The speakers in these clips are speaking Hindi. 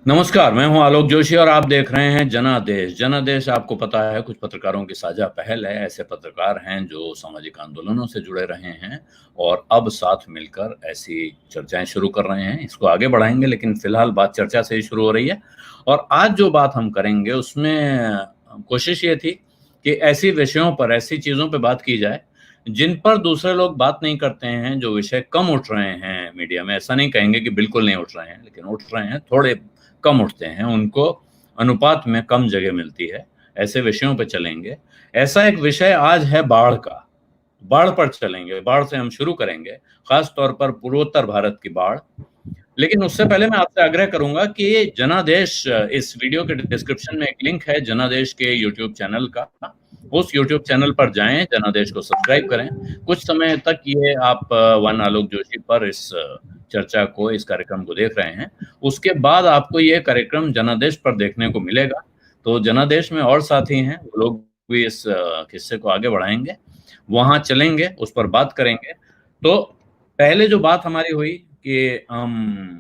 नमस्कार, मैं हूं आलोक जोशी और आप देख रहे हैं जनादेश। जनादेश आपको पता है कुछ पत्रकारों की साझा पहल है। ऐसे पत्रकार हैं जो सामाजिक आंदोलनों से जुड़े रहे हैं और अब साथ मिलकर ऐसी चर्चाएं शुरू कर रहे हैं। इसको आगे बढ़ाएंगे, लेकिन फिलहाल बात चर्चा से ही शुरू हो रही है। और आज जो बात हम करेंगे उसमें कोशिश ये थी कि ऐसी विषयों पर, ऐसी चीजों पर बात की जाए जिन पर दूसरे लोग बात नहीं करते हैं, जो विषय कम उठ रहे हैं मीडिया में। ऐसा नहीं कहेंगे कि बिल्कुल नहीं उठ रहे हैं, लेकिन उठ रहे हैं, थोड़े कम उठते हैं, उनको अनुपात में कम जगह मिलती है। ऐसे विषयों पर चलेंगे। ऐसा एक विषय आज है बाढ़ का। बाढ़ पर चलेंगे, बाढ़ से हम शुरू करेंगे, खास तौर पर पूर्वोत्तर भारत की बाढ़। लेकिन उससे पहले मैं आपसे आग्रह करूंगा कि जनादेश, इस वीडियो के डिस्क्रिप्शन में एक लिंक है जनादेश के यूट्यूब चैनल का। उस यूट्यूब चैनल पर जाएं, जनादेश को सब्सक्राइब करें। कुछ समय तक ये आप वन आलोक जोशी पर इस चर्चा को, इस कार्यक्रम को देख रहे हैं। उसके बाद आपको ये कार्यक्रम जनादेश पर देखने को मिलेगा। तो जनादेश में और साथी हैं, वो लोग भी इस किस्से को आगे बढ़ाएंगे, वहां चलेंगे, उस पर बात करेंगे। तो पहले जो बात हमारी हुई कि हम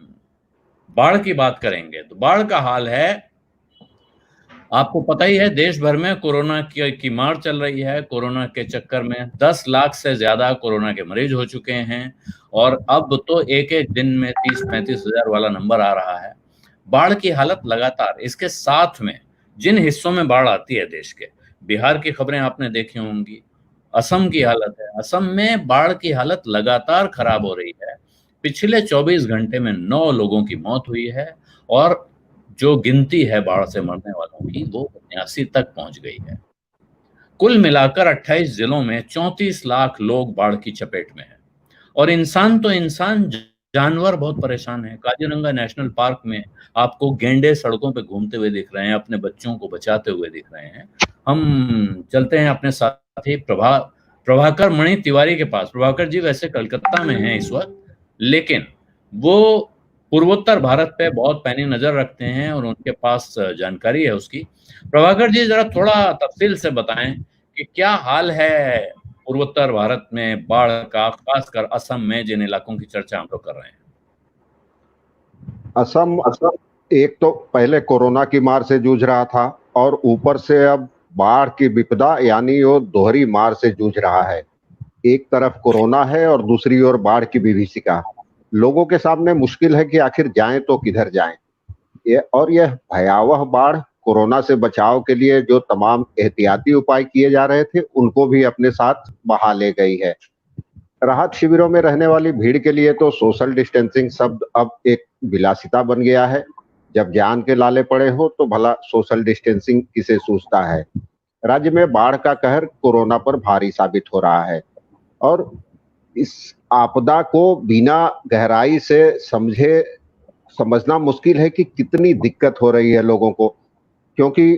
बाढ़ की बात करेंगे, तो बाढ़ का हाल है, आपको पता ही है, देश भर में कोरोना की मार चल रही है। कोरोना के चक्कर में 10 लाख से ज्यादा कोरोना के मरीज हो चुके हैं और अब तो एक एक दिन में 30-35 हजार वाला नंबर आ रहा है। बाढ़ की हालत लगातार, इसके साथ में जिन हिस्सों में बाढ़ आती है देश के, बिहार की खबरें आपने देखी होंगी, असम की हालत है, असम में बाढ़ की हालत लगातार खराब हो रही है। पिछले 24 घंटे में 9 लोगों की मौत हुई है और जो गिनती है बाढ़ से मरने वालों की, वो 79 तक पहुंच गई है। कुल मिलाकर 28 जिलों में 34 लाख लोग बाढ़ की चपेट में हैं। और इंसान तो इंसान, जानवर बहुत परेशान है। काजीरंगा नेशनल पार्क में आपको गैंडे सड़कों पे घूमते हुए दिख रहे हैं, अपने बच्चों को बचाते हुए दिख रहे हैं। हम चलते हैं अपने साथी प्रभाकर मणि तिवारी के पास। प्रभाकर जी वैसे कलकत्ता में हैं इस वक्त, लेकिन वो पूर्वोत्तर भारत पे बहुत पैनी नजर रखते हैं और उनके पास जानकारी है उसकी। प्रभाकर जी, जरा थोड़ा तफसील से बताएं कि क्या हाल है पूर्वोत्तर भारत में बाढ़ का, खासकर असम में, जिन इलाकों की चर्चा हम लोग कर रहे हैं। असम एक तो पहले कोरोना की मार से जूझ रहा था और ऊपर से अब बाढ़ की विपदा यानी वो दोहरी मार से जूझ रहा है। एक तरफ कोरोना है और दूसरी ओर बाढ़ की विभीषिका। लोगों के सामने मुश्किल है कि आखिर जाएं तो किधर जाएं। यह भयावह बाढ़ कोरोना से बचाव के लिए जो तमाम एहतियाती उपाय किए जा रहे थे उनको भी अपने साथ बहा ले गई है। राहत शिविरों में रहने वाली भीड़ के लिए तो सोशल डिस्टेंसिंग शब्द अब एक विलासिता बन गया है। जब जान के लाले पड़े हो तो भला सोशल डिस्टेंसिंग किसे सूझता है। राज्य में बाढ़ का कहर कोरोना पर भारी साबित हो रहा है और इस आपदा को बिना गहराई से समझना मुश्किल है कि कितनी दिक्कत हो रही है लोगों को, क्योंकि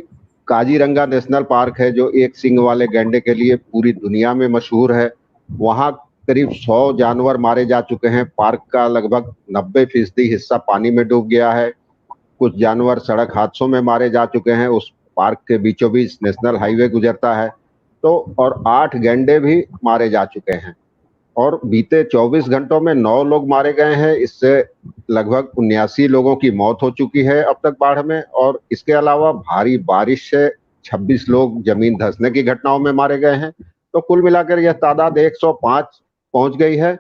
काजीरंगा नेशनल पार्क है जो एक सींग वाले गैंडे के लिए पूरी दुनिया में मशहूर है। वहां करीब 100 जानवर मारे जा चुके हैं। पार्क का लगभग 90% हिस्सा पानी में डूब गया है। कुछ जानवर सड़क हादसों में मारे जा चुके हैं। उस पार्क के बीचों बीच नेशनल हाईवे गुजरता है तो और 8 गैंडे भी मारे जा चुके हैं और बीते 24 घंटों में 9 लोग मारे गए हैं। इससे लगभग 79 लोगों की मौत हो चुकी है अब तक बाढ़ में और इसके अलावा भारी बारिश से 26 लोग जमीन धंसने की घटनाओं में मारे गए हैं। तो कुल मिलाकर यह तादाद 105 पहुंच गई है।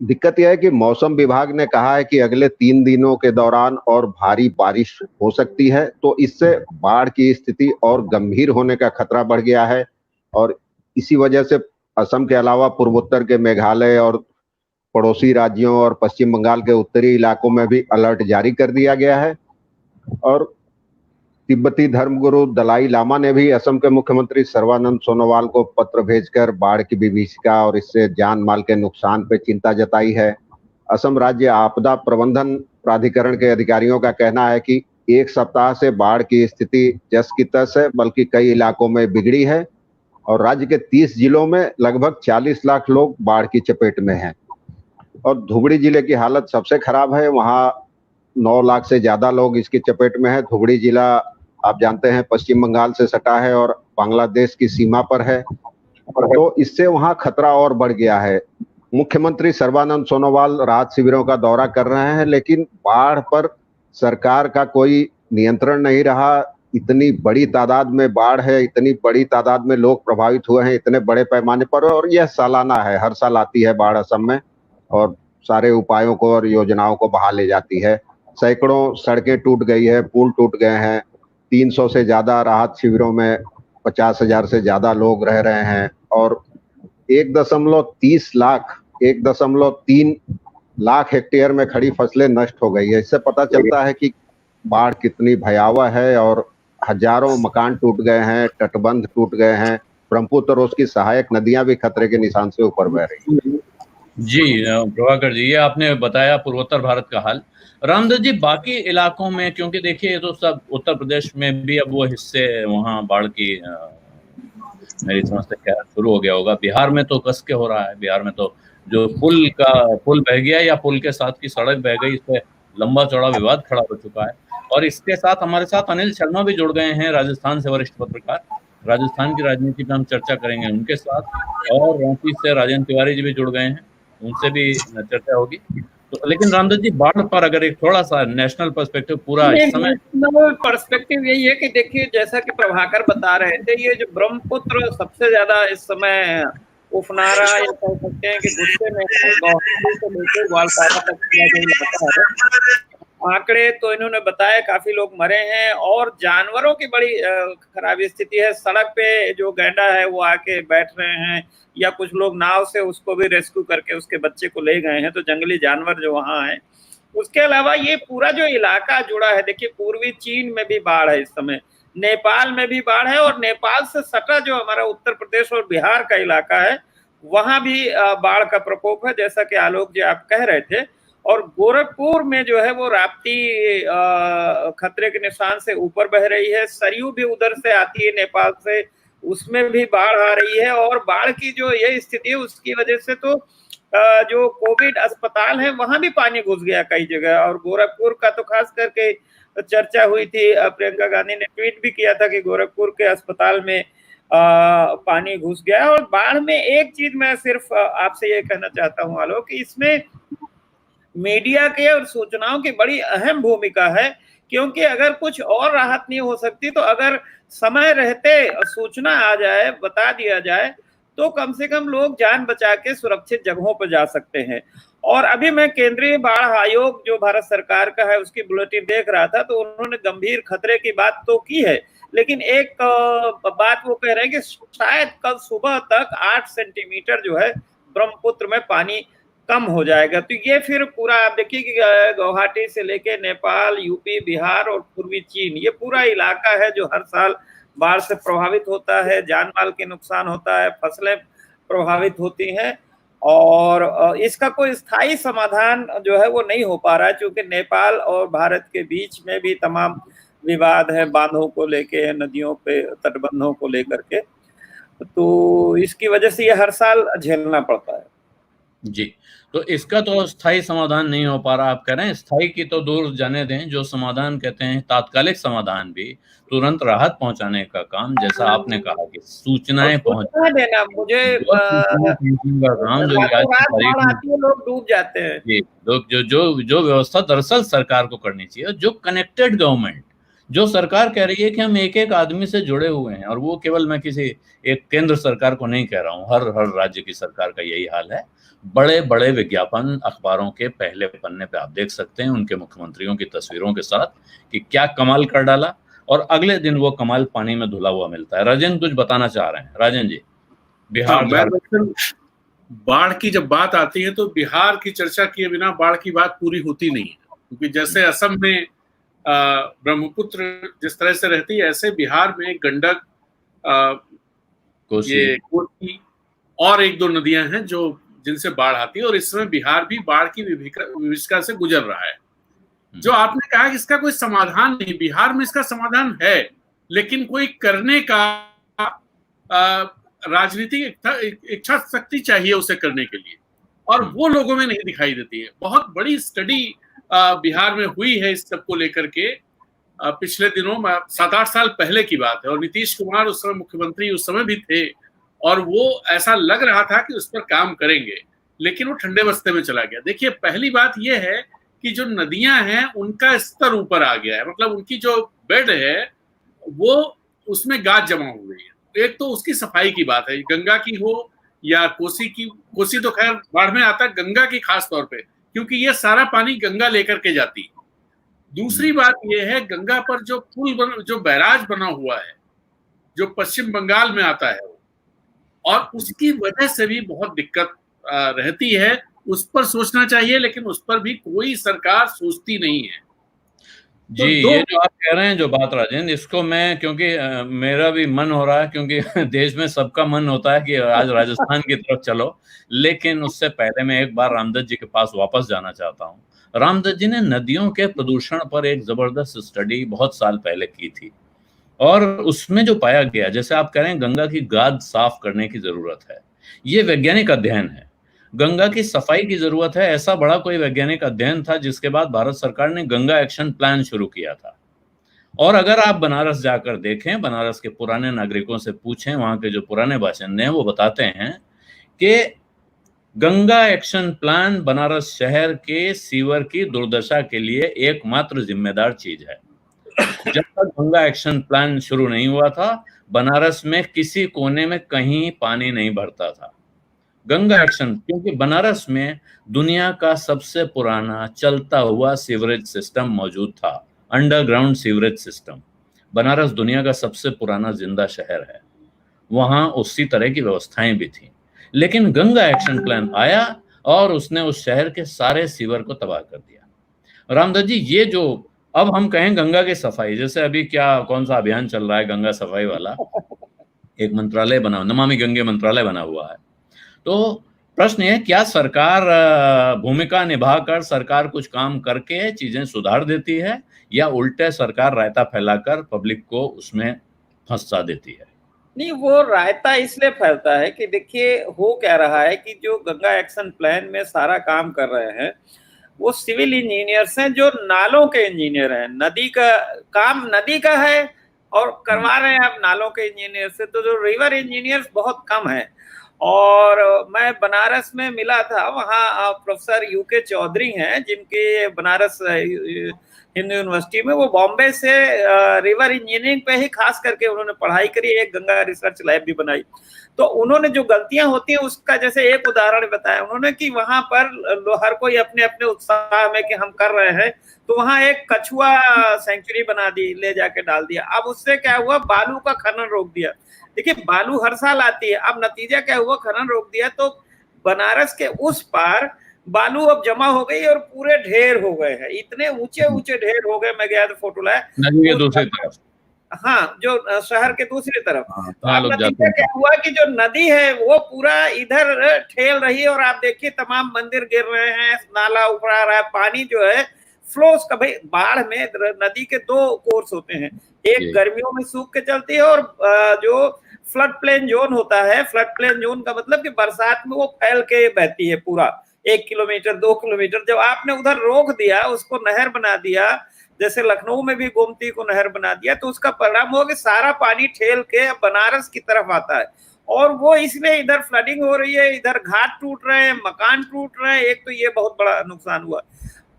दिक्कत यह है कि मौसम विभाग ने कहा है कि अगले 3 दिनों के दौरान और भारी बारिश हो सकती है, तो इससे बाढ़ की स्थिति और गंभीर होने का खतरा बढ़ गया है और इसी वजह से असम के अलावा पूर्वोत्तर के मेघालय और पड़ोसी राज्यों और पश्चिम बंगाल के उत्तरी इलाकों में भी अलर्ट जारी कर दिया गया है। और तिब्बती धर्मगुरु दलाई लामा ने भी असम के मुख्यमंत्री सर्बानंद सोनोवाल को पत्र भेजकर बाढ़ की विभीषिका और इससे जान माल के नुकसान पर चिंता जताई है। असम राज्य आपदा प्रबंधन प्राधिकरण के अधिकारियों का कहना है कि एक सप्ताह से बाढ़ की स्थिति जस की तस है, बल्कि कई इलाकों में बिगड़ी है और राज्य के 30 जिलों में लगभग 40 लाख लोग बाढ़ की चपेट में हैं। और धुबड़ी जिले की हालत सबसे खराब है। वहां 9 लाख से ज्यादा लोग इसकी चपेट में है। धुबड़ी जिला आप जानते हैं पश्चिम बंगाल से सटा है और बांग्लादेश की सीमा पर है, तो इससे वहां खतरा और बढ़ गया है। मुख्यमंत्री सर्बानंद सोनोवाल राहत शिविरों का दौरा कर रहे हैं, लेकिन बाढ़ पर सरकार का कोई नियंत्रण नहीं रहा। इतनी बड़ी तादाद में बाढ़ है, इतनी बड़ी तादाद में लोग प्रभावित हुए हैं इतने बड़े पैमाने पर, और यह सालाना है, हर साल आती है बाढ़ असम में और सारे उपायों को और योजनाओं को बहा ले जाती है। सैकड़ों सड़कें टूट गई है, पुल टूट गए हैं, 300 से ज्यादा राहत शिविरों में 50,000 से ज्यादा लोग रह रहे हैं, और 1.3 लाख हेक्टेयर में खड़ी फसलें नष्ट हो गई है। इससे पता चलता है कि बाढ़ कितनी भयावह है, और हजारों मकान टूट गए हैं, तटबंध टूट गए हैं, ब्रह्मपुत्र और उसकी सहायक नदियां भी खतरे के निशान से ऊपर बह रही हैं। जी प्रभाकर जी, ये आपने बताया पूर्वोत्तर भारत का हाल। रामदत्त जी, बाकी इलाकों में, क्योंकि देखिए ये तो सब उत्तर प्रदेश में भी अब वो हिस्से वहाँ बाढ़ की मेरी समझ से क्या शुरू हो गया होगा। बिहार में तो कस के हो रहा है। बिहार में तो जो पुल बह गया या पुल के साथ की सड़क बह गई, इस पे लंबा चौड़ा विवाद खड़ा हो चुका है। और इसके साथ हमारे साथ अनिल शर्मा भी जुड़ गए हैं, राजस्थान से वरिष्ठ पत्रकार। राजस्थान की राजनीति पे हम चर्चा करेंगे उनके साथ, और रांची से राजेंद्र तिवारी जी भी जुड़ गए हैं, उनसे भी चर्चा होगी। तो लेकिन रामदत्त जी, बाढ़ पर अगर एक थोड़ा सा नेशनल पर्सपेक्टिव पूरा इस समय पर्सपेक्टिव यही है कि देखिए, जैसा कि प्रभाकर बता रहे थे, ये जो ब्रह्मपुत्र सबसे ज्यादा इस समय उफना रहा, या कह सकते हैं कि गुस्से में गुवाहाटी से लेकर ग्वालपारा तक आंकड़े तो इन्होंने बताया, काफी लोग मरे हैं और जानवरों की बड़ी खराब स्थिति है। सड़क पे जो गैंडा है वो आके बैठ रहे हैं, या कुछ लोग नाव से उसको भी रेस्क्यू करके उसके बच्चे को ले गए हैं। तो जंगली जानवर जो वहाँ है। उसके अलावा ये पूरा जो इलाका जुड़ा है, देखिए पूर्वी चीन में भी बाढ़ है इस समय, नेपाल में भी बाढ़ है, और नेपाल से सटा जो हमारा उत्तर प्रदेश और बिहार का इलाका है वहां भी बाढ़ का प्रकोप है, जैसा कि आलोक जी आप कह रहे थे। और गोरखपुर में जो है वो राप्ती खतरे के निशान से ऊपर बह रही है, सरयू भी उधर से आती है नेपाल से, उसमें भी बाढ़ आ रही है। और बाढ़ की जो ये स्थिति है उसकी वजह से तो जो कोविड अस्पताल है वहां भी पानी घुस गया कई जगह। और गोरखपुर का तो खास करके चर्चा हुई थी, प्रियंका गांधी ने ट्वीट भी किया था कि गोरखपुर के अस्पताल में पानी घुस गया। और बाढ़ में एक चीज मैं सिर्फ आपसे ये कहना चाहता हूँ आलोक, कि इसमें मीडिया के और सूचनाओं की बड़ी अहम भूमिका है, क्योंकि अगर कुछ और राहत नहीं हो सकती तो अगर समय रहते सूचना आ जाए, बता दिया जाए, तो कम से कम लोग जान बचा के सुरक्षित जगहों पर जा सकते हैं। और अभी मैं केंद्रीय बाढ़ आयोग जो भारत सरकार का है उसकी बुलेटिन देख रहा था, तो उन्होंने गंभीर खतरे की बात तो की है, लेकिन एक बात वो कह रहे हैं कि शायद कल सुबह तक 8 सेंटीमीटर जो है ब्रह्मपुत्र में पानी कम हो जाएगा। तो ये फिर पूरा आप देखिए कि गुवाहाटी से लेके नेपाल, यूपी, बिहार और पूर्वी चीन, ये पूरा इलाका है जो हर साल बाढ़ से प्रभावित होता है, जान माल के नुकसान होता है, फसलें प्रभावित होती हैं। और इसका कोई स्थायी समाधान जो है वो नहीं हो पा रहा है, क्योंकि नेपाल और भारत के बीच में भी तमाम विवाद है, बांधों को लेके, नदियों पे तटबंधों को लेकर के। तो इसकी वजह से ये हर साल झेलना पड़ता है। जी, तो इसका तो स्थायी समाधान नहीं हो पा रहा। आप कह रहे हैं स्थायी की तो दूर जाने दें, जो समाधान कहते हैं तात्कालिक समाधान भी, तुरंत राहत पहुंचाने का काम, जैसा आपने कहा कि सूचनाएं पहुंचा देना, मुझे काम जो लोग डूब जाते हैं। जी, जो व्यवस्था दरअसल सरकार को करनी चाहिए, जो कनेक्टेड गवर्नमेंट, जो सरकार कह रही है कि हम एक एक आदमी से जुड़े हुए हैं, और वो केवल मैं किसी एक केंद्र सरकार को नहीं कह रहा हूँ, हर राज्य की सरकार का यही हाल है। बड़े बड़े विज्ञापन अखबारों के पहले पन्ने पे आप देख सकते हैं उनके मुख्यमंत्रियों की तस्वीरों के साथ कि क्या कमाल कर डाला, और अगले दिन वो कमाल पानी में धुला हुआ मिलता है। राजेंद्र कुछ बताना चाह रहे हैं? राजेंद्र जी, बिहार बाढ़ की जब बात आती है तो बिहार की चर्चा किए बिना बाढ़ की बात पूरी होती नहीं है, क्योंकि जैसे असम में ब्रह्मपुत्र जिस तरह से रहती है, ऐसे बिहार में गंडक, ये कोसी और एक दो नदियां हैं जो जिनसे बाढ़ आती है, और इस समय बिहार भी बाढ़ की विभीषिका से गुजर रहा है। जो आपने कहा कि इसका कोई समाधान नहीं, बिहार में इसका समाधान है, लेकिन कोई करने का राजनीतिक इच्छा शक्ति चाहिए उसे करने के लिए, और वो लोगों में नहीं दिखाई देती है। बहुत बड़ी स्टडी बिहार में हुई है इस सब को लेकर के, पिछले दिनों में 7-8 साल पहले की बात है, और नीतीश कुमार उस समय मुख्यमंत्री उस समय भी थे, और वो ऐसा लग रहा था कि उस पर काम करेंगे, लेकिन वो ठंडे बस्ते में चला गया। देखिए, पहली बात यह है कि जो नदियां हैं उनका स्तर ऊपर आ गया है, मतलब उनकी जो बेड है वो उसमें गाद जमा हो गई है। एक तो उसकी सफाई की बात है, गंगा की हो या कोसी की, कोसी तो खैर बाढ़ में आता है, गंगा की खास तौर पे, क्योंकि ये सारा पानी गंगा लेकर के जाती है। दूसरी बात यह है, गंगा पर जो जो बैराज बना हुआ है जो पश्चिम बंगाल में आता है, और उसकी वजह से भी बहुत दिक्कत रहती है। उस पर सोचना चाहिए, लेकिन उस पर भी कोई सरकार सोचती नहीं है। जी, ये जो आप कह रहे हैं जो बात राजेंद्र, इसको मैं, क्योंकि मेरा भी मन हो रहा है, क्योंकि देश में सबका मन होता है कि आज राजस्थान की तरफ चलो, लेकिन उससे पहले मैं एक बार रामदत्त जी के पास वापस जाना चाहता हूँ। रामदत्त जी ने नदियों के प्रदूषण पर एक जबरदस्त स्टडी बहुत साल पहले की थी, और उसमें जो पाया गया, जैसे आप कह रहे हैं गंगा की गाद साफ करने की जरूरत है, ये वैज्ञानिक अध्ययन है। गंगा की सफाई की जरूरत है, ऐसा बड़ा कोई वैज्ञानिक अध्ययन था, जिसके बाद भारत सरकार ने गंगा एक्शन प्लान शुरू किया था। और अगर आप बनारस जाकर देखें, बनारस के पुराने नागरिकों से पूछें, वहां के जो पुराने बाशिंदे हैं वो बताते हैं कि गंगा एक्शन प्लान बनारस शहर के सीवर की दुर्दशा के लिए एकमात्र जिम्मेदार चीज है। जब तक गंगा एक्शन प्लान शुरू नहीं हुआ था, बनारस में किसी कोने में कहीं पानी नहीं भरता था। गंगा एक्शन, क्योंकि बनारस में दुनिया का सबसे पुराना चलता हुआ सीवरेज सिस्टम मौजूद था, अंडरग्राउंड सीवरेज सिस्टम। बनारस दुनिया का सबसे पुराना जिंदा शहर है, वहां उसी तरह की व्यवस्थाएं भी थी। लेकिन गंगा एक्शन प्लान आया और उसने उस शहर के सारे सीवर को तबाह कर दिया। रामदत्त जी, ये जो अब हम कहें गंगा की सफाई, जैसे अभी कौन सा अभियान चल रहा है गंगा सफाई वाला, एक मंत्रालय बना, नमामि गंगे मंत्रालय बना हुआ है। तो प्रश्न है, क्या सरकार भूमिका निभाकर, सरकार कुछ काम करके चीजें सुधार देती है, या उल्टे सरकार रायता फैलाकर पब्लिक को उसमें फंसा देती है? नहीं, वो रायता इसलिए फैलता है कि देखिए हो क्या रहा है कि जो गंगा एक्शन प्लान में सारा काम कर रहे हैं वो सिविल इंजीनियर्स हैं, जो नालों के इंजीनियर हैं। नदी का काम नदी का है और करवा रहे हैं आप नालों के इंजीनियर से, तो जो रिवर इंजीनियर्स बहुत कम है। और मैं बनारस में मिला था, वहाँ प्रोफेसर यूके चौधरी हैं, जिनके बनारस हिंदू यूनिवर्सिटी में, वो बॉम्बे से रिवर इंजीनियरिंग पे ही खास करके उन्होंने पढ़ाई करी, एक गंगा रिसर्च लैब भी बनाई। तो उन्होंने जो गलतियां होती हैं उसका जैसे एक उदाहरण बताया उन्होंने कि वहां पर हर कोई अपने अपने उत्साह में कि हम कर रहे हैं, तो वहां एक कछुआ सेंचुरी बना दी, ले जाके डाल दिया। अब उससे क्या हुआ, बालू का खनन रोक दिया। देखिए बालू हर साल आती है, अब नतीजा क्या हुआ, खनन रोक दिया तो बनारस के उस पार बालू अब जमा हो गई और पूरे ढेर हो गए हैं, इतने ऊंचे ऊंचे ढेर हो गए। मैं गया तो फोटो लाया, नदी के दूसरी तरफ, हाँ, जो शहर के दूसरी तरफ। तो अब नतीजा क्या हुआ कि जो नदी है वो पूरा इधर ठेल रही है, और आप देखिए तमाम मंदिर गिर रहे हैं, नाला ऊपर आ रहा है, पानी जो है फ्लोस का, भाई बाढ़ में नदी के दो कोर्स होते हैं, एक गर्मियों में सूख के चलती है, और जो फ्लड प्लेन जोन होता है, फ्लड प्लेन जोन का मतलब कि बरसात में वो फैल के बहती है पूरा 1 किलोमीटर 2 किलोमीटर। जब आपने उधर रोक दिया, उसको नहर बना दिया, जैसे लखनऊ में भी गोमती को नहर बना दिया, तो उसका परिणाम हुआ कि सारा पानी ठेल के बनारस की तरफ आता है, और वो इसलिए इधर फ्लडिंग हो रही है, इधर घाट टूट रहे हैं, मकान टूट रहे हैं। एक तो ये बहुत बड़ा नुकसान हुआ,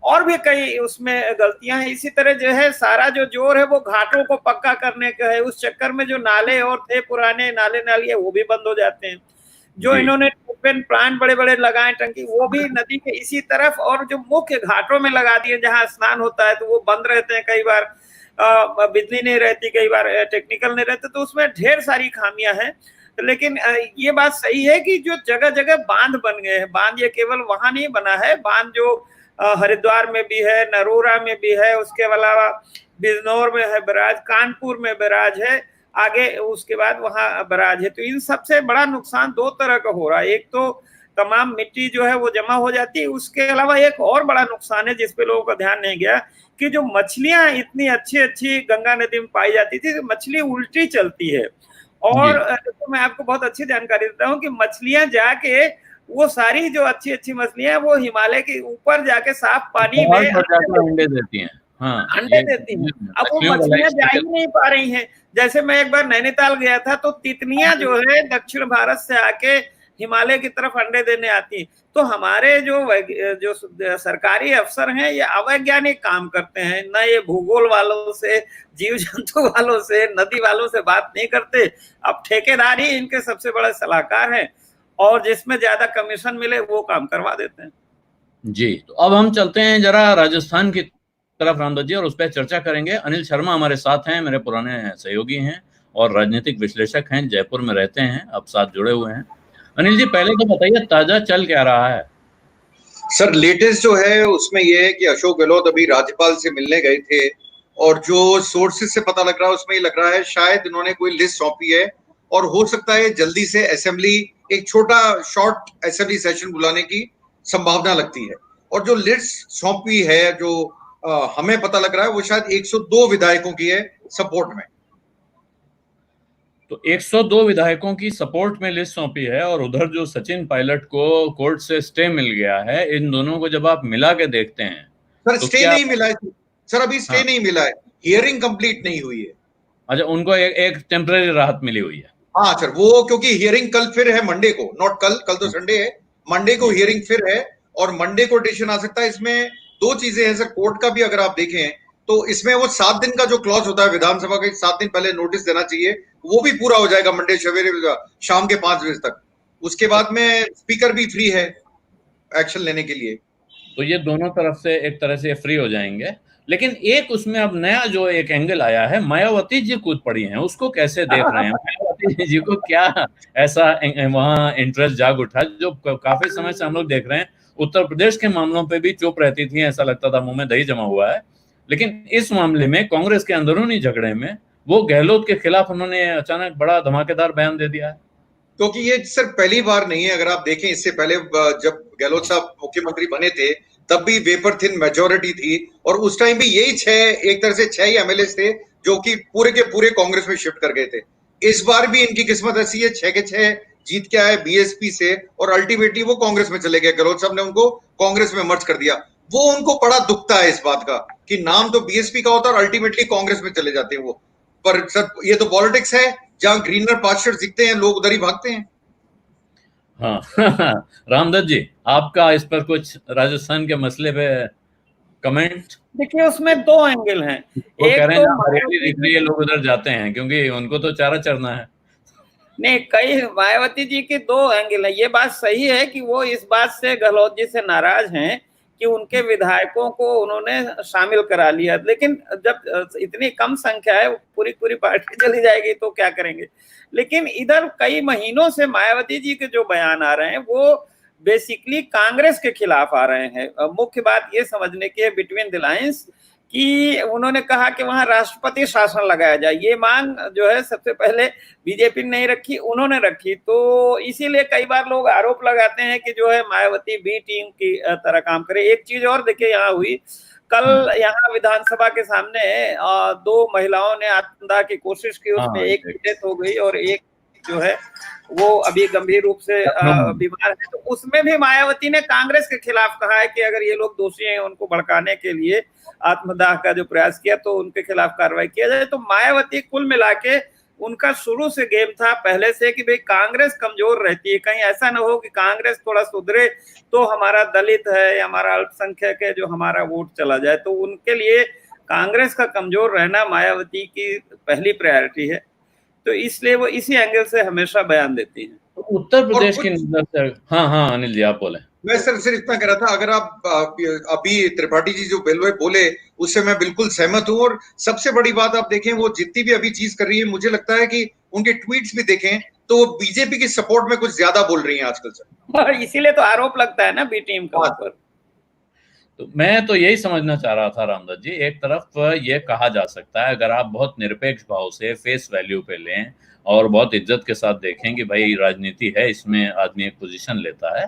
और भी कई उसमें गलतियां हैं। इसी तरह जो है सारा जो जोर है वो घाटों को पक्का करने का है, उस चक्कर में जो नाले और थे पुराने नाले नालिए वो भी बंद हो जाते हैं। जो इन्होंने प्लांट बड़े बड़े लगाए टंकी, वो भी नदी के इसी तरफ, और जो मुख्य घाटों में लगा दिए जहां स्नान होता है, तो वो बंद रहते हैं, कई बार बिजली नहीं रहती, कई बार टेक्निकल नहीं रहते, तो उसमें ढेर सारी खामियां हैं। लेकिन ये बात सही है कि जो जगह जगह बांध बन गए हैं, बांध ये केवल वहां नहीं बना है, बांध जो हरिद्वार में भी है, नरोरा में भी है, उसके अलावा बिजनौर में है बैराज, कानपुर में बैराज है, आगे उसके बाद वहां बैराज है। तो इन सबसे बड़ा नुकसान दो तरह का हो रहा है, एक तो तमाम मिट्टी जो है वो जमा हो जाती है, उसके अलावा एक और बड़ा नुकसान है जिसपे लोगों का ध्यान नहीं गया, कि जो मछलियां इतनी अच्छी अच्छी गंगा नदी में पाई जाती थी, मछली उल्टी चलती है। और तो मैं आपको बहुत अच्छी जानकारी देता हूँ कि मछलियां जाके वो सारी जो अच्छी अच्छी मछलियां वो हिमालय के ऊपर जाके साफ पानी में अंडे देती हैं। हाँ, अंडे देती हैं। अब वो मछलियां जा ही नहीं पा रही हैं। जैसे मैं एक बार नैनीताल गया था, तो तितलियां जो है दक्षिण भारत से आके हिमालय की तरफ अंडे देने आती। तो हमारे जो सरकारी अफसर हैं ये अवैज्ञानिक काम करते हैं, न ये भूगोल वालों से, जीव जंतु वालों से, नदी वालों से बात नहीं करते। अब ठेकेदार ही इनके सबसे बड़े सलाहकार हैं और जिसमें ज्यादा कमीशन मिले वो काम करवा देते हैं। जी, तो अब हम चलते हैं जरा राजस्थान की तरफ रामदत्त जी, और उस पर चर्चा करेंगे। अनिल शर्मा हमारे साथ हैं, मेरे पुराने सहयोगी हैं और राजनीतिक विश्लेषक हैं, जयपुर में रहते हैं, अब साथ जुड़े हुए हैं। अनिल जी, पहले तो बताइए ताजा चल क्या रहा है? सर, लेटेस्ट जो है उसमें यह है कि अशोक गहलोत अभी राज्यपाल से मिलने गए थे और जो सोर्सेज से पता लग रहा है उसमें ये लग रहा है शायद इन्होंने कोई लिस्ट सौंपी है और हो सकता है जल्दी से असेंबली, एक छोटा शॉर्ट असेंबली सेशन बुलाने की संभावना लगती है। और जो लिस्ट सौंपी है जो हमें पता लग रहा है वो शायद 102 विधायकों की है सपोर्ट में। तो 102 विधायकों की सपोर्ट में लिस्ट सौंपी है और उधर जो सचिन पायलट को कोर्ट से स्टे मिल गया है, इन दोनों को जब आप मिला के देखते हैं सर, तो स्टे नहीं मिला है सर, अभी स्टे नहीं मिला है, हियरिंग कंप्लीट नहीं हुई है। अच्छा, उनको एक टेम्पररी राहत मिली हुई है। हाँ सर, वो क्योंकि हियरिंग कल फिर है मंडे को, नॉट कल तो संडे है, मंडे को हियरिंग फिर है और मंडे को डिसीजन आ सकता है। इसमें दो चीजें हैं सर, कोर्ट का भी अगर आप देखें तो इसमें वो 7 दिन का जो क्लॉज होता है विधानसभा का, 7 दिन पहले नोटिस देना चाहिए, वो भी पूरा हो जाएगा मंडे सवेरे शाम के 5 बजे तक। उसके बाद में स्पीकर भी फ्री है एक्शन लेने के लिए। तो ये दोनों तरफ से एक तरह से फ्री हो जाएंगे। लेकिन एक उसमें अब नया जो एक एंगल आया है, मायावती जी कूद पड़ी हैं, उसको कैसे देख रहे हैं? मायावती जी को क्या ऐसा वहां इंटरेस्ट जाग उठा जो काफी समय से हम लोग देख रहे हैं? उत्तर प्रदेश के मामलों पे भी चुप रहती थी, ऐसा लगता था मुंह में दही जमा हुआ है, लेकिन इस मामले में कांग्रेस के अंदरूनी झगड़े में वो गहलोत के खिलाफ उन्होंने अचानक बड़ा धमाकेदार बयान दे दिया है। क्योंकि ये सर पहली बार नहीं है, अगर आप देखें इससे पहले जब गहलोत साहब मुख्यमंत्री बने थे तब भी वेपर थिन मेजोरिटी थी और उस टाइम भी यही 6 ही एमएलए थे जो कि पूरे के पूरे कांग्रेस में शिफ्ट कर गए थे। इस बार भी इनकी किस्मत ऐसी है, 6 के 6 जीत के आए बीएसपी से और अल्टीमेटली वो कांग्रेस में चले गए। गहलोत साहब ने उनको कांग्रेस में मर्ज कर दिया। वो उनको बड़ा दुखता है इस बात का कि नाम तो बीएसपी का होता है और अल्टीमेटली कांग्रेस में चले जाते हैं वो। पर सर ये तो पॉलिटिक्स है, जहां ग्रीनर पास्चर दिखते हैं लोग उधर ही भागते हैं। हाँ रामदत्त जी, आपका इस पर कुछ राजस्थान के मसले पे कमेंट? देखिए, उसमें 2 एंगल हैं। वो कह रहे हैं हरियाली दिख रही है, लोग उधर जाते हैं क्योंकि उनको तो चारा चरना है। नहीं, कई मायावती जी के 2 एंगल है। ये बात सही है कि वो इस बात से गहलोत जी से नाराज हैं कि उनके विधायकों को उन्होंने शामिल करा लिया, लेकिन जब इतनी कम संख्या है, पूरी पार्टी चली जाएगी तो क्या करेंगे। लेकिन इधर कई महीनों से मायावती जी के जो बयान आ रहे हैं वो बेसिकली कांग्रेस के खिलाफ आ रहे हैं। मुख्य बात ये समझने की है बिटवीन द लाइंस कि उन्होंने कहा कि वहां राष्ट्रपति शासन लगाया जाए। ये मांग जो है सबसे पहले बीजेपी ने नहीं रखी, उन्होंने रखी। तो इसीलिए कई बार लोग आरोप लगाते हैं कि जो है मायावती बी टीम की तरह काम करे। एक चीज और देखिए यहाँ हुई, कल यहाँ विधानसभा के सामने 2 महिलाओं ने आत्मदाह की कोशिश की, उसमें एक की डेथ हो गई और एक जो है वो अभी गंभीर रूप से बीमार है। तो उसमें भी मायावती ने कांग्रेस के खिलाफ कहा है कि अगर ये लोग दोषी हैं, उनको भड़काने के लिए आत्मदाह का जो प्रयास किया तो उनके खिलाफ कार्रवाई किया जाए। तो मायावती कुल मिला के उनका शुरू से गेम था पहले से कि भाई कांग्रेस कमजोर रहती है, कहीं ऐसा ना हो कि कांग्रेस थोड़ा सुधरे तो हमारा दलित है, हमारा अल्पसंख्यक है, जो हमारा वोट चला जाए। तो उनके लिए कांग्रेस का कमजोर रहना मायावती की पहली प्रायोरिटी है। तो इसलिए वो इसी एंगल से हमेशा बयान देती हैं। तो उत्तर प्रदेश की नजर से, हाँ अनिल जी आप बोले। मैं सर इतना कह रहा था, अगर आप अभी त्रिपाठी जी जो बोले उससे मैं बिल्कुल सहमत हूं। और सबसे बड़ी बात आप देखें, वो जितनी भी अभी चीज कर रही है, मुझे लगता है कि उनके ट्वीट्स भी देखें तो वो बीजेपी की सपोर्ट में कुछ ज्यादा बोल रही हैं आजकल सर, और इसीलिए तो आरोप लगता है ना बी टीम का ऊपर। तो मैं तो यही समझना चाह रहा था रामदत्त जी, एक तरफ ये कहा जा सकता है अगर आप बहुत निरपेक्ष भाव से फेस वैल्यू पे लें और बहुत इज्जत के साथ देखें कि भाई राजनीति है, इसमें आदमी एक पोजीशन लेता है,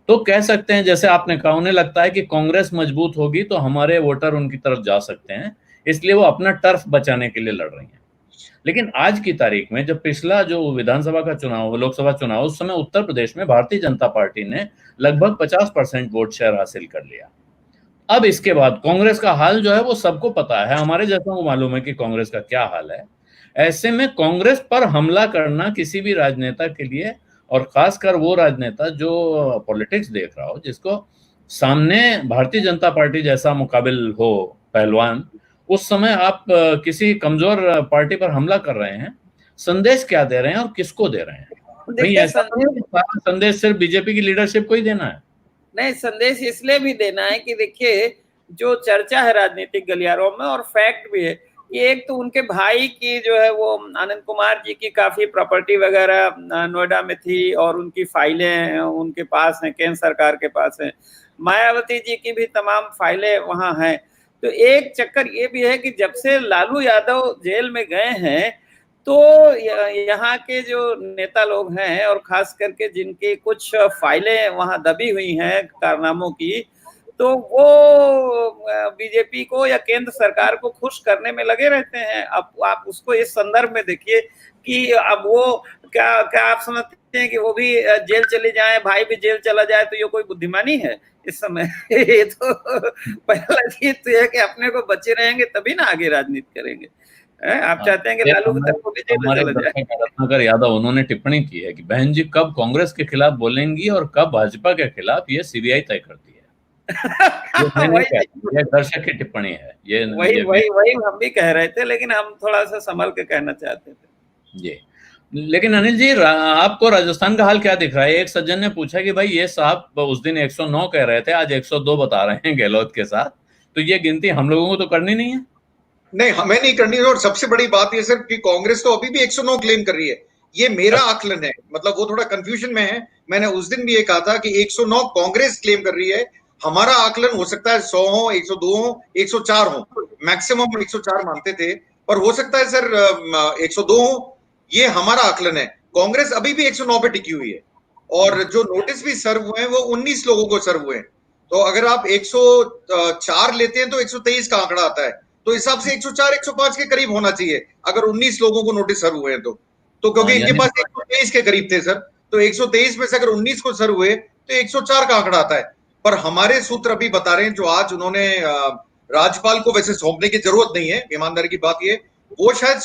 तो कह सकते हैं जैसे आपने कहा, उन्हें लगता है कि कांग्रेस मजबूत होगी तो हमारे वोटर उनकी तरफ जा सकते हैं, इसलिए वो अपना टर्फ बचाने के लिए लड़ रही हैं। लेकिन आज की तारीख में जब पिछला जो विधानसभा का चुनाव, लोकसभा चुनाव, उस समय उत्तर प्रदेश में भारतीय जनता पार्टी ने लगभग 50% वोट शेयर हासिल कर लिया। अब इसके बाद कांग्रेस का हाल जो है वो सबको पता है, हमारे जैसा को मालूम है कि कांग्रेस का क्या हाल है। ऐसे में कांग्रेस पर हमला करना किसी भी राजनेता के लिए और खासकर वो राजनेता जो पॉलिटिक्स देख रहा हो, जिसको सामने भारतीय जनता पार्टी जैसा मुकाबिल हो पहलवान, उस समय आप किसी कमजोर पार्टी पर हमला कर रहे हैं, संदेश क्या दे रहे हैं और किसको दे रहे हैं? नहीं, ऐसा नहीं सारा संदेश सिर्फ बीजेपी की लीडरशिप को ही देना है। नहीं, संदेश इसलिए भी देना है कि देखिए, जो चर्चा है राजनीतिक गलियारों में और फैक्ट भी है कि एक तो उनके भाई की जो है वो आनंद कुमार जी की काफी प्रॉपर्टी वगैरह नोएडा में थी और उनकी फाइलें उनके पास हैं, केंद्र सरकार के पास हैं। मायावती जी की भी तमाम फाइलें वहां हैं। तो एक चक्कर ये भी है कि जब से लालू यादव जेल में गए हैं तो यहाँ के जो नेता लोग हैं और खास करके जिनकी कुछ फाइलें वहां दबी हुई हैं कारनामों की, तो वो बीजेपी को या केंद्र सरकार को खुश करने में लगे रहते हैं। अब आप उसको इस संदर्भ में देखिए कि अब वो क्या आप समझते हैं कि वो भी जेल चले जाएं, भाई भी जेल चला जाए, तो ये कोई बुद्धिमानी है इस समय? ये तो पहला चीज तो है कि अपने को बचे रहेंगे तभी ना आगे राजनीति करेंगे। आप चाहते हैं कि लालू की तरफ भी जेल चला जाए? रत्नाकर यादव उन्होंने टिप्पणी की है कि बहन जी कब कांग्रेस के खिलाफ बोलेंगी और कब भाजपा के खिलाफ, ये सीबीआई तय करती है। ये दर्शक की टिप्पणी है। ये वही हम भी कह रहे थे, लेकिन हम थोड़ा सा संभल के कहना चाहते थे जी। लेकिन अनिल जी, आपको राजस्थान का हाल क्या दिख रहा है? एक सज्जन ने पूछा कि भाई ये साहब उस दिन 109 कह रहे थे, आज 102 बता रहे हैं गहलोत के साथ, तो ये गिनती हम लोगों को तो करनी नहीं है? नहीं, हमें नहीं करनी है। और सबसे बड़ी बात ये सर कि कांग्रेस तो अभी भी 109 क्लेम कर रही है। ये मेरा आकलन है, मतलब वो थोड़ा कंफ्यूजन में है। मैंने उस दिन भी ये कहा था कि 109 कांग्रेस क्लेम कर रही है, हमारा आकलन हो सकता है 100 हो, 102 हो, 104 हो, मैक्सिमम 104 मानते थे, पर हो सकता है सर 102 हो। ये हमारा आकलन है। कांग्रेस अभी भी 109 पे टिकी हुई है और जो नोटिस भी सर्व हुए हैं वो 19 लोगों को सर्व हुए हैं। तो अगर आप 104 लेते हैं तो 123 का आंकड़ा आता है। तो हिसाब से 104 105 के करीब होना चाहिए अगर 19 लोगों को नोटिस सर्व हुए हैं तो क्योंकि इनके पास 123 के करीब थे सर, तो 123 में से अगर 19 को सर्व हुए तो 104 का आंकड़ा आता है। पर हमारे सूत्र अभी बता रहे हैं, जो आज उन्होंने राज्यपाल को वैसे सौंपने की जरूरत नहीं है, ईमानदारी की बात ये, वो शायद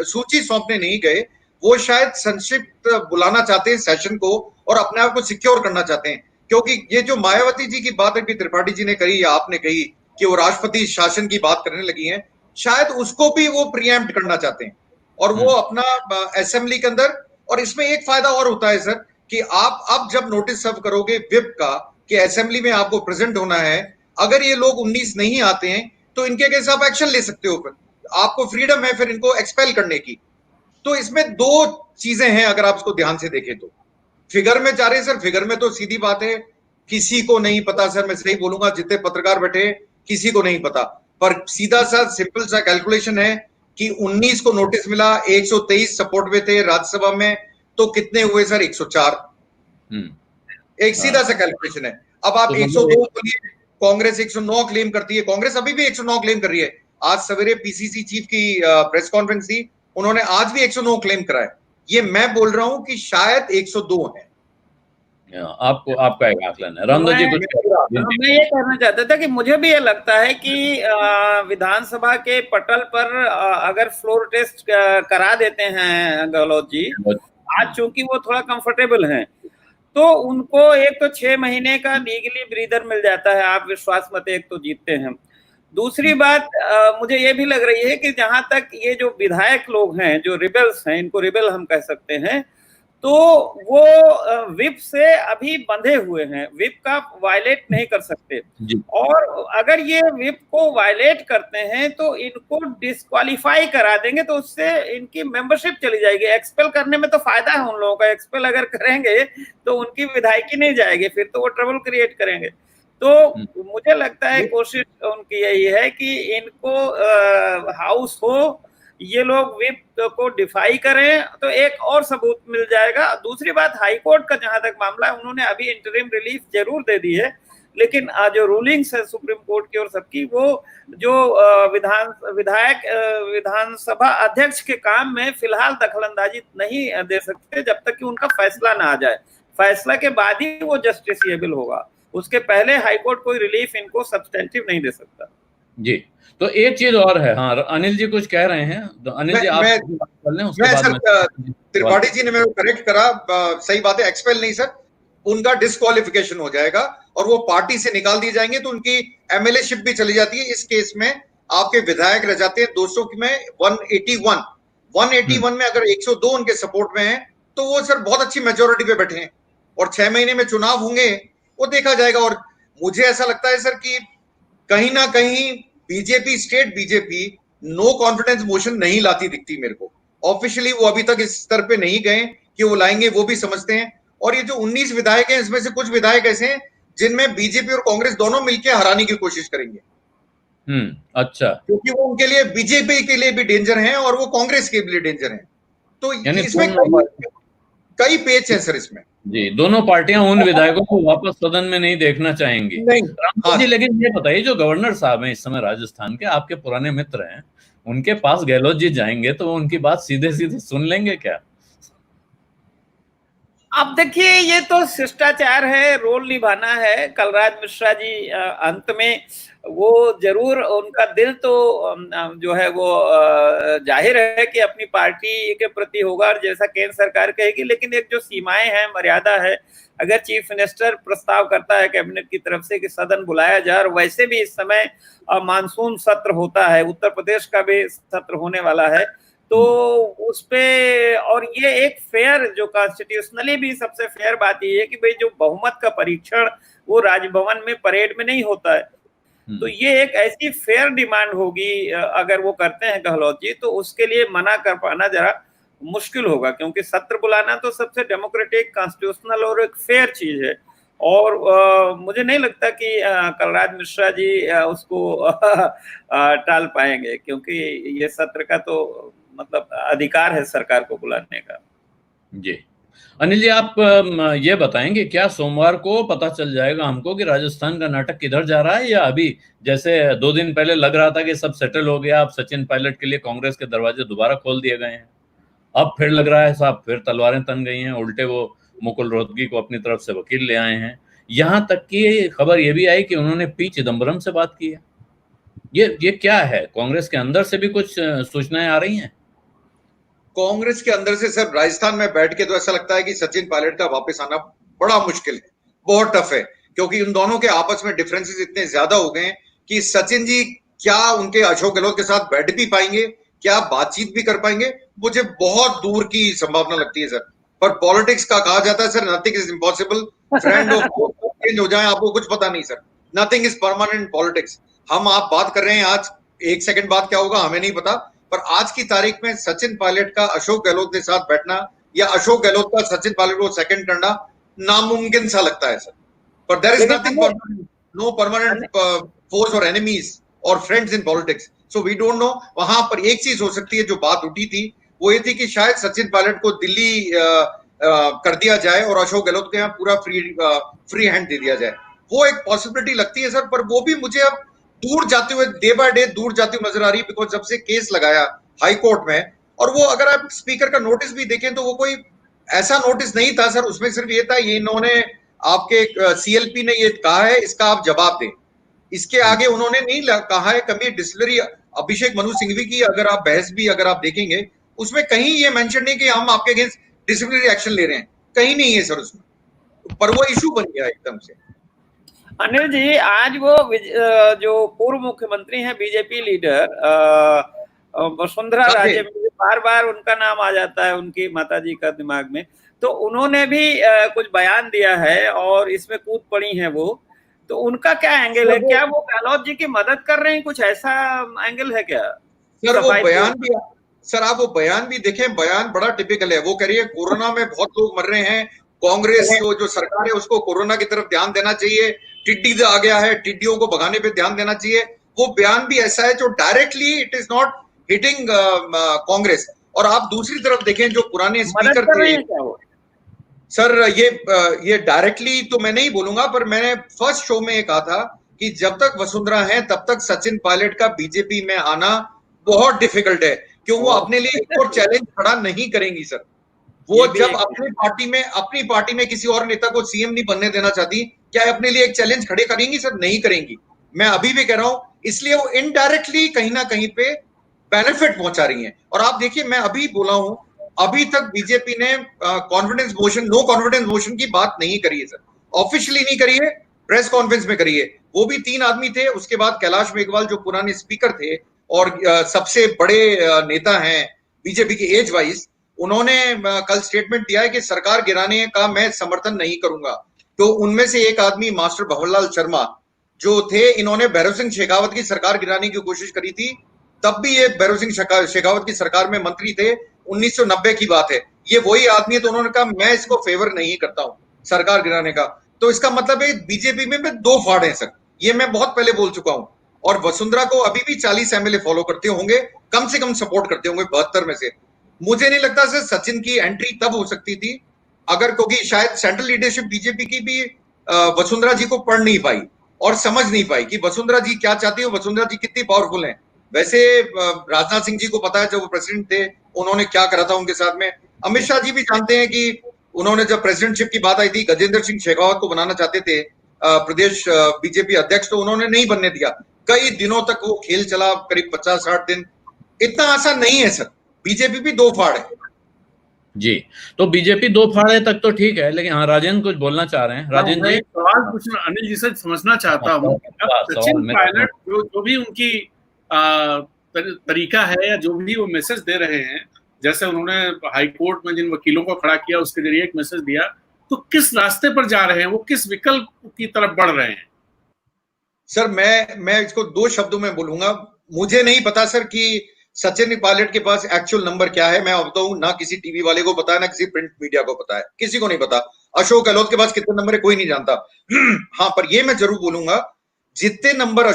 सूची सौंपने नहीं गए, वो शायद संक्षिप्त बुलाना चाहते हैं सेशन को और अपने आप को सिक्योर करना चाहते हैं। क्योंकि ये जो मायावती जी की बात अभी त्रिपाठी जी ने कही या आपने कही कि वो राष्ट्रपति शासन की बात करने लगी हैं, शायद उसको भी वो प्रीएम्प्ट करना चाहते हैं और वो अपना असेंबली के अंदर। और इसमें एक फायदा और होता है सर कि आप अब जब नोटिस सर्व करोगे विप का कि असेंबली में आपको प्रेजेंट होना है, अगर ये लोग 19 नहीं आते हैं तो इनके केस आप एक्शन ले सकते हो, फिर आपको फ्रीडम है फिर इनको एक्सपेल करने की। तो इसमें दो चीजें हैं अगर आप इसको ध्यान से देखें तो। फिगर में जा रहे हैं सर, फिगर में तो सीधी बात है किसी को नहीं पता सर, मैं सही बोलूंगा, जितने पत्रकार बैठे किसी को नहीं पता, पर सीधा सा सिंपल सा कैलकुलेशन है कि 19 को नोटिस मिला, 123 सपोर्ट में थे राज्यसभा में, तो कितने हुए सर? 104। एक सीधा सा कैलकुलेशन है। अब आप 102 बोलिए, कांग्रेस 109 क्लेम करती है, कांग्रेस अभी भी 109 क्लेम कर रही है। आज सवेरे पीसीसी चीफ की प्रेस कॉन्फ्रेंस थी, उन्होंने आज भी 109 क्लेम करा है। ये मैं बोल रहा हूं कि शायद 102 है। आपका एक आकलन है। रामदास जी कुछ? मैं ये कहना चाहता था कि मुझे भी ये लगता है कि विधानसभा के पटल पर अगर फ्लोर टेस्ट करा देते हैं गहलोत जी, आज चूंकि वो थोड़ा कंफर्टेबल हैं, तो उनको एक तो 6 महीने का लीगली ब्रीदर मिल जाता है, आप विश्वास मत एक तो जीतते हैं। दूसरी बात मुझे ये भी लग रही है कि जहां तक ये जो विधायक लोग हैं, जो रिबेल्स हैं, इनको रिबेल हम कह सकते हैं, तो वो विप से अभी बंधे हुए हैं, विप का वायलेट नहीं कर सकते। और अगर ये विप को वायलेट करते हैं तो इनको डिस्क्वालीफाई करा देंगे, तो उससे इनकी मेंबरशिप चली जाएगी। एक्सपेल करने में तो फायदा है उन लोगों का, एक्सपेल अगर करेंगे तो उनकी विधायकी नहीं जाएगी, फिर तो वो ट्रबल क्रिएट करेंगे। तो मुझे लगता है कोशिश उनकी यही है कि इनको हाउस हो, ये लोग विप को डिफाई करें तो एक और सबूत मिल जाएगा। दूसरी बात, हाईकोर्ट का जहां तक मामला है, उन्होंने अभी इंटरिम रिलीफ जरूर दे दी है, लेकिन जो रूलिंग्स है सुप्रीम कोर्ट की और सबकी, वो जो विधानसभा अध्यक्ष के काम में फिलहाल दखलंदाजी नहीं दे सकते जब तक कि उनका फैसला ना आ जाए। फैसला के बाद ही वो जस्टिसएबल होगा, उसके पहले हाईकोर्ट कोई रिलीफ इनको सब्सटेंटिव नहीं दे सकता। जी, तो एक चीज और है। हाँ, अनिल जी कुछ कह रहे हैं, तो अनिल जी आप बात कर लें, उसके बाद सर त्रिपाठी जी ने मेरे को करेक्ट करा, सही बात है, एक्सपेल नहीं सर, उनका डिस्क्वालिफिकेशन हो जाएगा और वो पार्टी से निकाल दिए जाएंगे, तो उनकी एमएलए-शिप भी चली जाती है। इस केस में आपके विधायक रह जाते हैं 200 में 181 में अगर 102 उनके सपोर्ट में है तो वो सर बहुत अच्छी मेजोरिटी पे बैठे हैं और 6 महीने में चुनाव होंगे, वो देखा जाएगा। और मुझे ऐसा लगता है सर कि कहीं ना कहीं BJP, state BJP no confidence motion नहीं लाती दिखती मेरे को। ऑफिशियली वो अभी तक इस स्तर पे नहीं गए कि वो लाएंगे, वो भी समझते हैं। और ये जो 19 विधायक हैं, इसमें से कुछ विधायक ऐसे हैं जिनमें बीजेपी और कांग्रेस दोनों मिलकर हराने की कोशिश करेंगे। अच्छा, क्योंकि वो उनके लिए, बीजेपी के लिए भी डेंजर हैं और वो कांग्रेस के लिए डेंजर हैं। तो इसमें कई पेच है सर इसमें। जी, दोनों पार्टियां उन विधायकों को वापस सदन में नहीं देखना चाहेंगी। नहीं जी, लेकिन ये बताइए, जो गवर्नर साहब हैं इस समय राजस्थान के, आपके पुराने मित्र हैं, उनके पास गहलोत जी जाएंगे तो उनकी बात सीधे सीधे सुन लेंगे क्या? अब देखिए, ये तो शिष्टाचार है, रोल निभाना है। कलराज मिश्रा जी अंत में वो जरूर, उनका दिल तो जो है वो जाहिर है कि अपनी पार्टी के प्रति होगा और जैसा केंद्र सरकार कहेगी, लेकिन एक जो सीमाएं हैं, मर्यादा है। अगर चीफ मिनिस्टर प्रस्ताव करता है कैबिनेट की तरफ से कि सदन बुलाया जाए, और वैसे भी इस समय मानसून सत्र होता है, उत्तर प्रदेश का भी सत्र होने वाला है, तो उस पे, और ये एक फेयर, जो कॉन्स्टिट्यूशनली भी सबसे फेयर बात ये है कि भाई जो बहुमत का परीक्षण वो राजभवन में, परेड में नहीं होता है। तो ये एक ऐसी फेयर डिमांड होगी, अगर वो करते हैं गहलोत जी, तो उसके लिए मना कर पाना जरा मुश्किल होगा, क्योंकि सत्र बुलाना तो सबसे डेमोक्रेटिक, कॉन्स्टिट्यूशनल और एक फेयर चीज है। और मुझे नहीं लगता कि कलराज मिश्रा जी उसको टाल पाएंगे, क्योंकि ये सत्र का तो मतलब अधिकार है सरकार को बुलाने का। जी, अनिल जी आप ये बताएंगे, क्या सोमवार को पता चल जाएगा हमको कि राजस्थान का नाटक किधर जा रहा है, या अभी जैसे 2 दिन पहले लग रहा था कि सब सेटल हो गया, अब सचिन पायलट के लिए कांग्रेस के दरवाजे दोबारा खोल दिए गए हैं, अब फिर लग रहा है साहब फिर तलवारें तन गई हैं, उल्टे वो मुकुल रोहतगी को अपनी तरफ से वकील ले आए हैं। यहां तक कि खबर ये भी आई कि उन्होंने पी चिदम्बरम से बात की है। ये क्या है? कांग्रेस के अंदर से भी कुछ सूचनाएं आ रही हैं? कांग्रेस के अंदर से सर राजस्थान में बैठ के तो ऐसा लगता है कि सचिन पायलट का वापस आना बड़ा मुश्किल है, बहुत टफ है, क्योंकि उन दोनों के आपस में डिफरेंसेस इतने ज्यादा हो गए हैं कि सचिन जी क्या उनके अशोक गहलोत के साथ बैठ भी पाएंगे, क्या बातचीत भी कर पाएंगे, मुझे बहुत दूर की संभावना लगती है सर। पर पॉलिटिक्स का कहा जाता है sir, nothing is impossible, friend of change हो जाए, आपको कुछ पता नहीं sir, nothing is permanent politics. हम आप बात कर रहे हैं आज, 1 सेकंड बाद क्या होगा हमें नहीं पता, पर आज की तारीख में सचिन पायलट का अशोक गहलोत के साथ बैठना या अशोक गहलोत का सचिन पायलट को सेकंड करना नामुमकिन सा लगता है सर। पर there is nothing, no permanent force और एनिमीज और friends in politics, so we don't know. वहां पर एक चीज हो सकती है, जो बात उठी थी वो ये थी कि शायद सचिन पायलट को दिल्ली कर दिया जाए और अशोक गहलोत को यहाँ पूरा फ्री हैंड दे दिया जाए, वो एक पॉसिबिलिटी लगती है सर। पर वो भी मुझे अब दूर जाते हुए, डे बाय डे दूर जाती हुई नजर आ रही है, बिकॉज जब से केस लगाया हाई कोर्ट में, और वो अगर आप स्पीकर का नोटिस भी देखें तो वो कोई ऐसा नोटिस नहीं था सर, उसमें सिर्फ ये था, ये इन्होंने आपके सीएलपी ने ये कहा है, इसका आप जवाब दें, इसके आगे उन्होंने नहीं कहा है कभी। डिस्टिलरी अभिषेक मनु सिंघवी की अगर आप बहस भी अगर आप देखेंगे, उसमें कहीं ये मेंशन नहीं कि हम आपके अगेंस्ट डिसिप्लिनरी एक्शन ले रहे हैं, कहीं नहीं है सर उसमें, पर वो इशू बन गया एकदम से। अनिल जी, आज वो जो पूर्व मुख्यमंत्री हैं, बीजेपी लीडर वसुंधरा राजे, बार बार उनका नाम आ जाता है उनकी माताजी का दिमाग में, तो उन्होंने भी कुछ बयान दिया है और इसमें कूद पड़ी हैं वो, तो उनका क्या एंगल है? क्या वो गहलोत जी की मदद कर रहे हैं? कुछ ऐसा एंगल है क्या? सर वो बयान भी, सर आप वो बयान भी देखें, बयान बड़ा टिपिकल है। वो कह रही है कोरोना में बहुत लोग मर रहे हैं, कांग्रेस जो सरकार है उसको कोरोना की तरफ ध्यान देना चाहिए, टिड्डी आ गया है, टिड्डियों को भगाने पे ध्यान देना चाहिए। वो बयान भी ऐसा है जो directly it is not hitting Congress. और आप दूसरी तरफ देखें, जो पुराने स्पीकर थे सर, ये डायरेक्टली तो मैं नहीं बोलूंगा, पर मैंने फर्स्ट शो में ये कहा था कि जब तक वसुंधरा है तब तक सचिन पायलट का बीजेपी में आना बहुत डिफिकल्ट है, क्यों वो अपने लिए एक और चैलेंज खड़ा नहीं करेंगी सर। वो जब अपनी पार्टी में किसी और नेता को सीएम नहीं बनने देना चाहती, क्या अपने लिए एक चैलेंज खड़े करेंगी सर? नहीं करेंगी। मैं अभी भी कह रहा हूं, इसलिए वो इनडायरेक्टली कहीं ना कहीं पे बेनिफिट पहुंचा रही हैं। और आप देखिए, मैं अभी बोला हूं, अभी तक बीजेपी ने confidence motion, no confidence motion की बात नहीं करी है सर, ऑफिशियली नहीं करी है, प्रेस कॉन्फ्रेंस में करी है। वो भी 3 आदमी थे, उसके बाद कैलाश मेघवाल जो पुराने स्पीकर थे और सबसे बड़े नेता हैं बीजेपी के एज वाइज, उन्होंने कल स्टेटमेंट दिया है कि सरकार गिराने का मैं समर्थन नहीं करूंगा। तो उनमें से एक आदमी मास्टर भंवरलाल शर्मा जो थे, इन्होंने भैरव सिंह शेखावत की सरकार गिराने की कोशिश करी थी, तब भी ये भैरव सिंह शेखावत की सरकार में मंत्री थे, 1990 की बात है। ये वही आदमी है, तो उन्होंने कहा मैं इसको फेवर नहीं करता हूं सरकार गिराने का। तो इसका मतलब है बीजेपी में 2 फाड़ हैं सर, ये मैं बहुत पहले बोल चुका हूं। और वसुंधरा को अभी भी 40 एमएलए फॉलो करते होंगे, कम से कम सपोर्ट करते होंगे 72 में से। मुझे नहीं लगता सर सचिन की एंट्री तब हो सकती थी अगर, क्योंकि शायद सेंट्रल लीडरशिप बीजेपी की भी वसुंधरा जी को पढ़ नहीं पाई और समझ नहीं पाई कि वसुंधरा जी क्या चाहती है, वसुंधरा जी कितनी पावरफुल हैं। वैसे राजनाथ सिंह जी को पता है, जब वो प्रेसिडेंट थे उन्होंने क्या करा था उनके साथ में। अमित शाह जी भी जानते हैं कि उन्होंने जब प्रेसिडेंटशिप की बात आई थी, गजेंद्र सिंह शेखावत को बनाना चाहते थे प्रदेश बीजेपी अध्यक्ष, तो उन्होंने नहीं बनने दिया। कई दिनों तक वो खेल चला, करीब 50-60 दिन। इतना आसान नहीं है सर, बीजेपी भी 2 फाड़ है जी। तो बीजेपी 2 फाड़े तक तो ठीक है, लेकिन हाँ, राजेंद्र कुछ बोलना चाह रहे हैं। राजेंद्र जी, सवाल पूछना अनिल जी से समझना चाहता हूँ, सचिन पायलट जो भी उनकी तरीका है या जो भी वो मैसेज दे रहे हैं, जैसे उन्होंने हाई कोर्ट में जिन वकीलों को खड़ा किया उसके जरिए एक मैसेज दिया, तो किस रास्ते पर जा रहे हैं वो, किस विकल्प की तरफ बढ़ रहे हैं? सर मैं इसको 2 शब्दों में बोलूंगा। मुझे नहीं पता सर कि सचिन पायलट के पास एक्चुअल नंबर क्या है। मैं बताऊं, ना किसी टीवी वाले को पता है, ना किसी प्रिंट मीडिया को पता है, किसी को नहीं पता। अशोक गहलोत के पास कितने नंबर है कोई नहीं जानता। हाँ, पर ये मैं जरूर बोलूंगा, जितने नंबर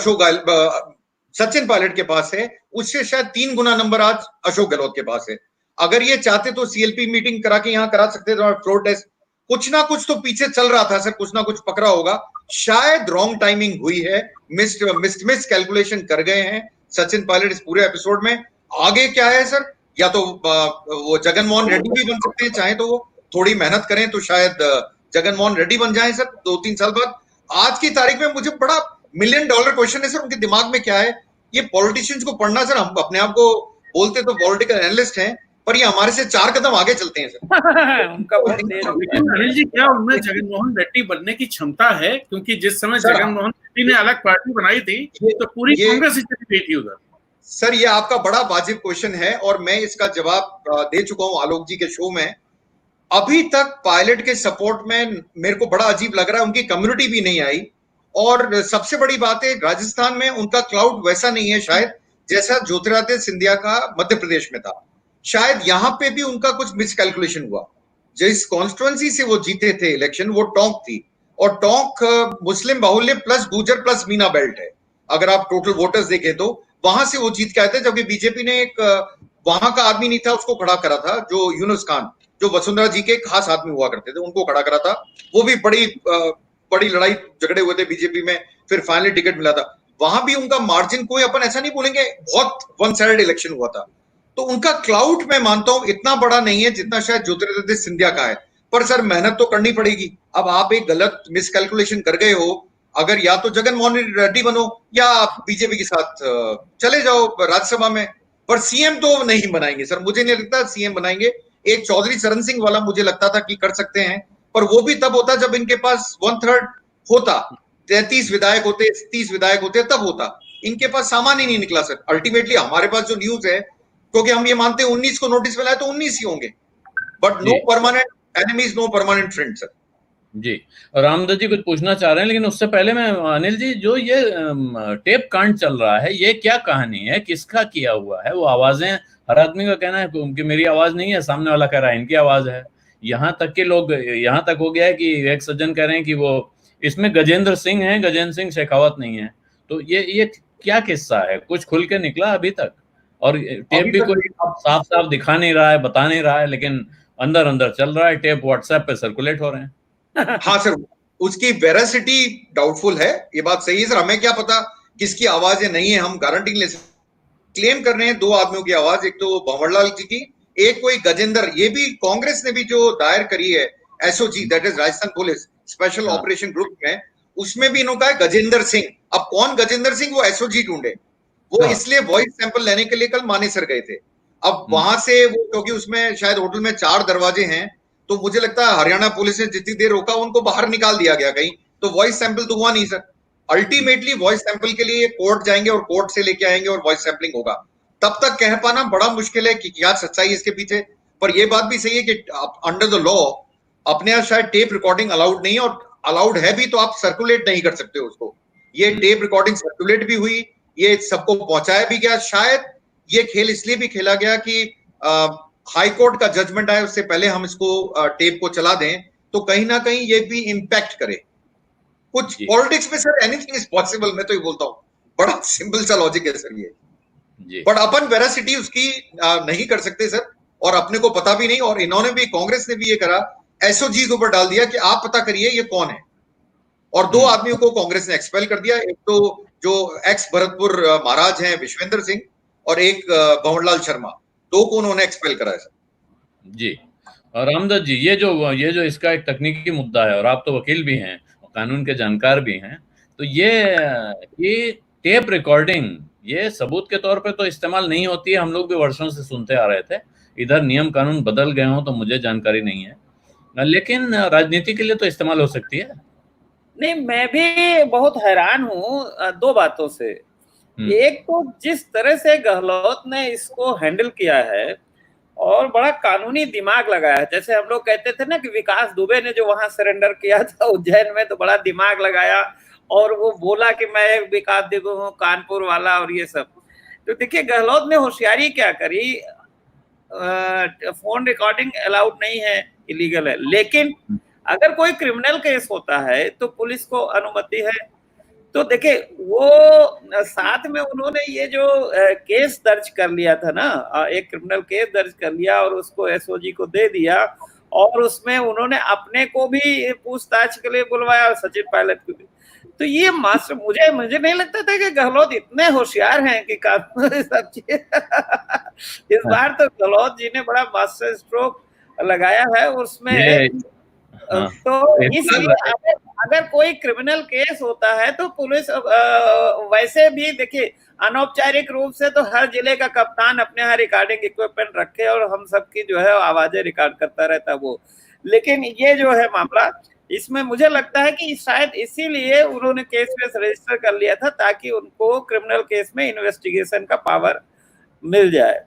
सचिन पायलट के पास है, उससे शायद 3 गुना नंबर आज अशोक गहलोत के पास है। अगर ये चाहते तो सीएलपी मीटिंग करा के यहां करा सकते थे, फ्लोर टेस्ट, कुछ ना कुछ तो पीछे चल रहा था सर, कुछ ना कुछ पकड़ा होगा। शायद रॉन्ग टाइमिंग हुई है, मिस कैलकुलेशन कर गए हैं सचिन पायलट इस पूरे एपिसोड में। आगे क्या है सर, या तो वो जगन मोहन रेड्डी भी बन सकते हैं, चाहे तो वो थोड़ी मेहनत करें तो शायद जगन मोहन रेड्डी बन जाए सर 2-3 साल बाद। आज की तारीख में मुझे बड़ा $1 मिलियन क्वेश्चन है सर, उनके दिमाग में क्या है। ये पॉलिटिशियंस को पढ़ना सर, हम अपने आप को बोलते तो पॉलिटिकल एनालिस्ट हैं, पर ये हमारे से 4 कदम आगे चलते हैं सर। उनका अनिल जी, क्या उनमें जगनमोहन रेड्डी बनने की क्षमता है? क्योंकि जिस समय जगनमोहन रेड्डी ने अलग पार्टी बनाई थी तो पूरी कांग्रेस ही चली गई थी उधर। सर ये आपका बड़ा वाजिब क्वेश्चन है और मैं इसका जवाब दे चुका हूं आलोक जी के शो में। अभी तक पायलट के सपोर्ट में मेरे को बड़ा अजीब लग रहा है, उनकी कम्युनिटी भी नहीं आई। और सबसे बड़ी बात है, राजस्थान में उनका क्लाउड वैसा नहीं है शायद जैसा ज्योतिरादित्य सिंधिया का मध्य प्रदेश में था। शायद यहां पे भी उनका कुछ मिसकैलकुलेशन हुआ। जिस कॉन्स्टिट्युएंसी से वो जीते थे इलेक्शन, वो टोंक थी, और टोंक मुस्लिम बाहुल्य plus Gurjar plus Meena belt है। अगर आप टोटल वोटर्स देखें तो वहां से वो जीत के आए थे, जबकि बीजेपी ने एक वहां का आदमी नहीं था उसको खड़ा करा था, जो यूनुस खान, जो वसुंधरा जी के खास आदमी हुआ करते थे, उनको खड़ा करा था। वो भी बड़ी लड़ाई झगड़े हुए थे बीजेपी में, फिर फाइनली टिकट मिला था। वहां भी उनका मार्जिन कोई अपन ऐसा नहीं बोलेंगे बहुत वन साइडेड इलेक्शन हुआ था। तो उनका क्लाउड मैं मानता हूं इतना बड़ा नहीं है जितना शायद ज्योतिरादित्य सिंधिया का है। पर सर मेहनत तो करनी पड़ेगी। अब आप एक गलत मिसकैलकुलेशन कर गए हो, अगर या तो जगन मोहन रेड्डी बनो या आप बीजेपी के साथ चले जाओ राज्यसभा में, पर सीएम तो नहीं बनाएंगे सर, मुझे नहीं लगता सीएम बनाएंगे। एक चौधरी चरण सिंह वाला मुझे लगता था कि कर सकते हैं, पर वो भी तब होता जब इनके पास 1/3 होता, 33 विधायक होते, 30 विधायक होते, तब होता। इनके पास सामान ही नहीं निकला सर। अल्टीमेटली हमारे पास जो न्यूज है, क्योंकि हम ये मानते हैं 19 को नोटिस मिला है तो 19 ही होंगे, but no permanent enemies, no permanent friends sir. जी, रामदत्त जी कुछ पूछना चाह रहे हैं, लेकिन उससे पहले मैं अनिल जी, जो ये टेप कांड चल रहा है, ये क्या कहानी है, किसका किया हुआ है? वो आवाजें, हर आदमी का कहना है कि मेरी आवाज नहीं है, सामने वाला कह रहा है इनकी आवाज है। यहाँ तक के लोग, यहाँ तक हो गया है कि एक सज्जन कह रहे हैं कि वो इसमें गजेंद्र सिंह है, गजेंद्र सिंह शेखावत नहीं है। तो ये क्या किस्सा है? कुछ खुल के निकला अभी तक? और टेप भी कोई साफ साफ दिखा नहीं रहा है, बता नहीं रहा है, लेकिन अंदर अंदर चल रहा है, टेप व्हाट्सएप पे सर्कुलेट हो रहे हैं। हाँ सर, उसकी वेरासिटी डाउटफुल है, ये बात सही है सर। हमें क्या पता किसकी आवाज है, नहीं है, हम गारंटी ले सकते। क्लेम कर रहे हैं 2 आदमियों की आवाज, एक तो भंवरलाल जी की, एक कोई गजेंद्र। ये भी कांग्रेस ने भी जो दायर करी है SOG, that is Rajasthan police special operation group में, उसमें भी इन्होंने कहा गजेंद्र सिंह। अब कौन गजेंद्र सिंह? वो एसओजी ढूंढे, वो इसलिए वॉइस सैंपल लेने के लिए कल मानेसर गए थे। अब वहां से वो, क्योंकि उसमें शायद होटल में 4 दरवाजे हैं, तो मुझे लगता है हरियाणा पुलिस ने जितनी देर रोका उनको बाहर निकाल दिया गया कहीं, तो वॉइस सैंपल तो हुआ नहीं सर। अल्टीमेटली वॉइस सैंपल के लिए कोर्ट जाएंगे और कोर्ट से लेके आएंगे और वॉइस सैंपलिंग होगा। तब तक कह पाना बड़ा मुश्किल है कि क्या सच्चाई इसके पीछे। पर यह बात भी सही है कि अंडर द लॉ अपने यहाँ शायद टेप रिकॉर्डिंग अलाउड नहीं है, और अलाउड है भी तो आप सर्कुलेट नहीं कर सकते उसको। ये टेप रिकॉर्डिंग सर्कुलेट भी हुई, ये सबको पहुंचाया भी गया। शायद ये खेल इसलिए भी खेला गया कि हाई कोर्ट का जजमेंट आए उससे पहले हम इसको टेप को चला दें, तो कहीं ना कहीं ये भी इंपैक्ट करे कुछ। पॉलिटिक्स में सर एनीथिंग इज पॉसिबल, मैं तो ये बोलता हूँ, बड़ा सिंपल सा लॉजिक है सर ये। बट अपन वेरासिटी उसकी नहीं कर सकते सर, और अपने को पता भी नहीं। और इन्होंने भी, कांग्रेस ने भी ये करा, एसओजी के ऊपर डाल दिया कि आप पता करिए ये कौन है। और 2 आदमियों को कांग्रेस ने एक्सपेल कर दिया, एक तो जो एक्स भरतपुर महाराज हैं विश्वेंद्र सिंह, और एक भंवरलाल शर्मा, 2 को उन्होंने एक्सपेल करा है सर। जी। और रामदास जी, ये जो इसका एक तकनीकी मुद्दा है, और आप तो वकील भी हैं, कानून के जानकार भी हैं, तो ये टेप रिकॉर्डिंग ये सबूत के तौर पे तो इस्तेमाल नहीं होती है। हम लोग भी वर्षों से सुनते आ रहे थे, इधर नियम कानून बदल गए हों तो मुझे जानकारी नहीं है, लेकिन राजनीति के लिए तो इस्तेमाल हो सकती है। नहीं, मैं भी बहुत हैरान हूँ 2 बातों से। एक तो जिस तरह से गहलोत ने इसको हैंडल किया है और बड़ा कानूनी दिमाग लगाया है। जैसे हम लोग कहते थे ना कि विकास दुबे ने जो वहां सरेंडर किया था उज्जैन में, तो बड़ा दिमाग लगाया और वो बोला कि मैं विकास दुबे हूँ, कानपुर वाला, और ये सब। तो देखिए गहलोत ने होशियारी क्या करी, फोन रिकॉर्डिंग अलाउड नहीं है, इलीगल है, लेकिन अगर कोई क्रिमिनल केस होता है तो पुलिस को अनुमति है। तो देखिए वो साथ में उन्होंने ये जो केस दर्ज कर लिया था ना, एक क्रिमिनल केस दर्ज कर लिया और उसको एसओजी को दे दिया, और उसमें उन्होंने अपने को भी पूछताछ के लिए बुलवाया और सचिन पायलट को भी। तो ये मास्टर, मुझे नहीं लगता था कि गहलोत इतने होशियार हैं कि कानून सब चीज इस बार तो गहलोत जी ने बड़ा मास्टर स्ट्रोक लगाया है उसमें। तो इसलिए अगर कोई क्रिमिनल केस होता है तो पुलिस वैसे भी देखिए अनौपचारिक रूप से तो हर जिले का कप्तान अपने यहाँ रिकॉर्डिंग इक्विपमेंट रखे और हम सबकी जो है आवाजें रिकॉर्ड करता रहता वो। लेकिन ये जो है मामला, इसमें मुझे लगता है कि शायद इसीलिए उन्होंने केस रजिस्टर कर लिया था ताकि उनको क्रिमिनल केस में इन्वेस्टिगेशन का पावर मिल जाए।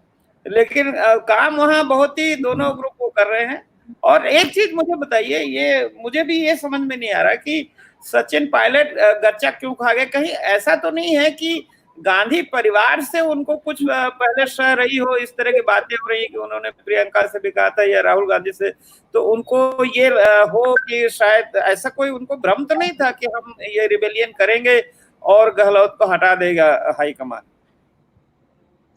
लेकिन काम वहाँ बहुत ही दोनों ग्रुप को कर रहे हैं। और एक चीज मुझे बताइए, ये मुझे भी ये समझ में नहीं आ रहा कि सचिन पायलट गच्चा क्यों खा गए। कहीं ऐसा तो नहीं है कि गांधी परिवार से उनको कुछ पहले सह रही हो, इस तरह की बातें हो रही कि उन्होंने प्रियंका से भी कहा था या राहुल गांधी से, तो उनको ये हो कि शायद ऐसा कोई उनको भ्रम तो नहीं था कि हम ये रिबेलियन करेंगे और गहलोत को हटा देगा हाईकमान।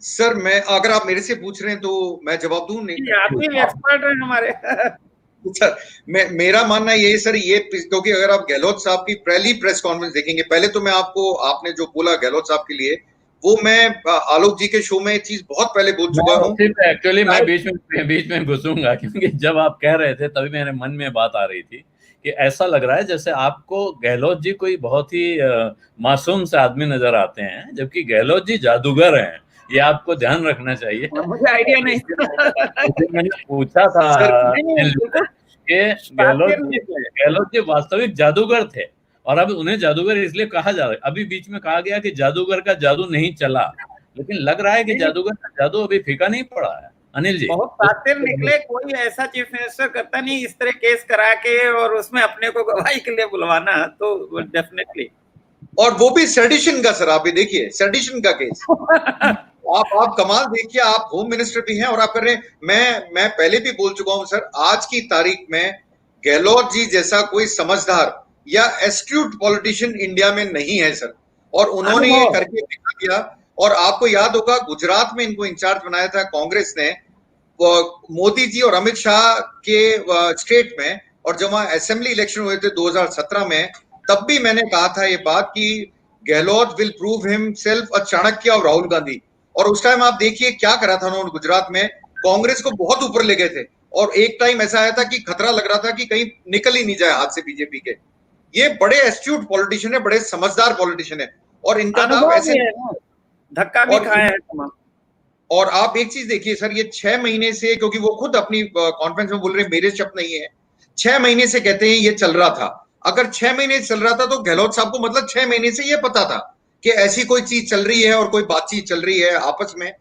सर मैं, अगर आप मेरे से पूछ रहे हैं तो मैं जवाब दूं। नहीं, आप ही एक्सपर्ट हैं हमारे सर मेरा मानना ये है सर, ये क्योंकि अगर आप गहलोत साहब की पहली प्रेस कॉन्फ्रेंस देखेंगे, पहले तो मैं आपको, आपने जो बोला गहलोत साहब के लिए, वो मैं आलोक जी के शो में चीज बहुत पहले बोल चुका हूँ। एक्चुअली मैं बीच में घुसूंगा क्योंकि जब आप कह रहे थे तभी मेरे मन में बात आ रही थी कि ऐसा लग रहा है जैसे आपको गहलोत जी कोई बहुत ही मासूम से आदमी नजर आते हैं, जबकि गहलोत जी जादूगर हैं। ये आपको ध्यान रखना चाहिए। मुझे आइडिया नहीं मैंने पूछा था कि गहलोत जी वास्तविक जादूगर थे, और अब उन्हें जादूगर इसलिए कहा जा रहा है। अभी बीच में कहा गया कि जादूगर का जादू नहीं चला, लेकिन लग रहा है कि जादूगर का जादू अभी फीका नहीं पड़ा है। अनिल जी, बहुत शातिर निकले। कोई ऐसा चीफ मिनिस्टर करता नहीं इस तरह केस करा के और उसमें अपने को गवाही के लिए बुलवाना, तो डेफिनेटली। और वो भी सेडिशन का सर, आप भी देखिए सेडिशन का केस आप कमाल देखिए, आप होम मिनिस्टर भी हैं और आप कर रहे हैं। मैं पहले भी बोल चुका हूं सर, आज की तारीख में गहलोत जी जैसा कोई समझदार या एस्ट्यूट पॉलिटिशियन इंडिया में नहीं है सर, और उन्होंने ये करके दिखा दिया। और आपको याद होगा गुजरात में इनको इंचार्ज बनाया था कांग्रेस ने, मोदी जी और अमित शाह के स्टेट में, और जब वहां असेंबली इलेक्शन हुए थे 2017 में, तब भी मैंने कहा था ये बात कि Gehlot will prove himself a Chanakya और राहुल गांधी। और उस टाइम आप देखिए क्या करा था उन्होंने गुजरात में, कांग्रेस को बहुत ऊपर ले गए थे। और एक टाइम ऐसा आया था कि खतरा लग रहा था कि कहीं निकल ही नहीं जाए हाथ से बीजेपी के। ये बड़े एस्ट्यूट पॉलिटिशियन है, बड़े समझदार पॉलिटिशियन है, और इनका नाम अनुभव ऐसे भी है ना, धक्का भी और खाया है तमाम। और आप एक चीज देखिए सर, ये 6 महीने से, क्योंकि वो खुद अपनी कॉन्फ्रेंस में बोल रहे हैं मेरे शब्द नहीं है, 6 महीने से कहते हैं ये चल रहा था। अगर 6 महीने चल रहा था तो गहलोत साहब को मतलब 6 महीने से ये पता था कि ऐसी कोई चीज चल रही है और कोई बातचीत चल रही है, आपस में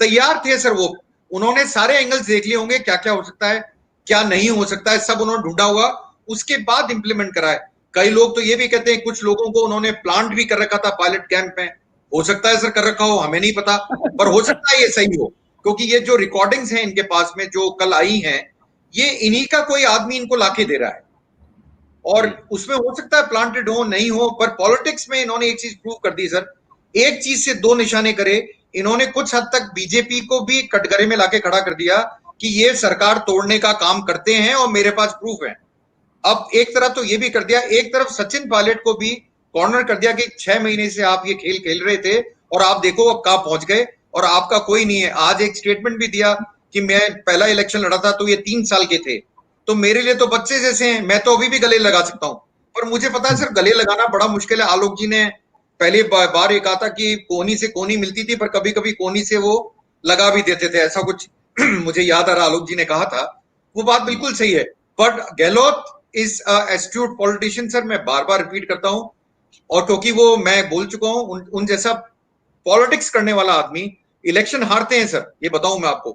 तैयार थे सर वो। उन्होंने सारे एंगल्स देख लिए होंगे, क्या क्या हो सकता है, क्या नहीं हो सकता है, सब उन्होंने ढूंढा हुआ, उसके बाद इंप्लीमेंट करा है। कई लोग तो ये भी कहते हैं कुछ लोगों को उन्होंने प्लांट भी कर रखा था पायलट कैंप में। हो सकता है सर कर रखा हो, हमें नहीं पता, पर हो सकता है ये सही हो, क्योंकि ये जो रिकॉर्डिंग्स हैं इनके पास में जो कल आई हैं, ये इन्हीं का कोई आदमी इनको लाके दे रहा है, और उसमें हो सकता है प्लांटेड हो नहीं हो, पर पॉलिटिक्स में इन्होंने एक चीज प्रूव कर दी सर, एक चीज से दो निशाने करे इन्होंने। कुछ हद तक बीजेपी को भी कटघरे में लाके खड़ा कर दिया कि ये सरकार तोड़ने का काम करते हैं और मेरे पास प्रूफ है। अब एक तरफ तो ये भी कर दिया, एक तरफ सचिन पायलट को भी कॉर्नर कर दिया कि 6 महीने से आप ये खेल खेल रहे थे और आप देखो अब कहां पहुंच गए और आपका कोई नहीं है। आज एक स्टेटमेंट भी दिया कि मैं पहला इलेक्शन लड़ा था तो ये 3 साल के थे, तो मेरे लिए तो बच्चे जैसे हैं, मैं तो अभी भी गले लगा सकता हूं। पर मुझे पता है सर गले लगाना बड़ा मुश्किल है। आलोक जी ने पहले बार ये कहा था कि कोहनी से कोहनी मिलती थी, पर कभी कभी कोहनी से वो लगा भी देते थे, ऐसा कुछ मुझे याद आ रहा आलोक जी ने कहा था। वो बात बिल्कुल सही है, but Gehlot is astute politician sir, मैं बार बार रिपीट करता हूं, और क्योंकि वो मैं बोल चुका हूं उन जैसा पॉलिटिक्स करने वाला आदमी इलेक्शन हारते हैं सर, ये बताऊं मैं आपको,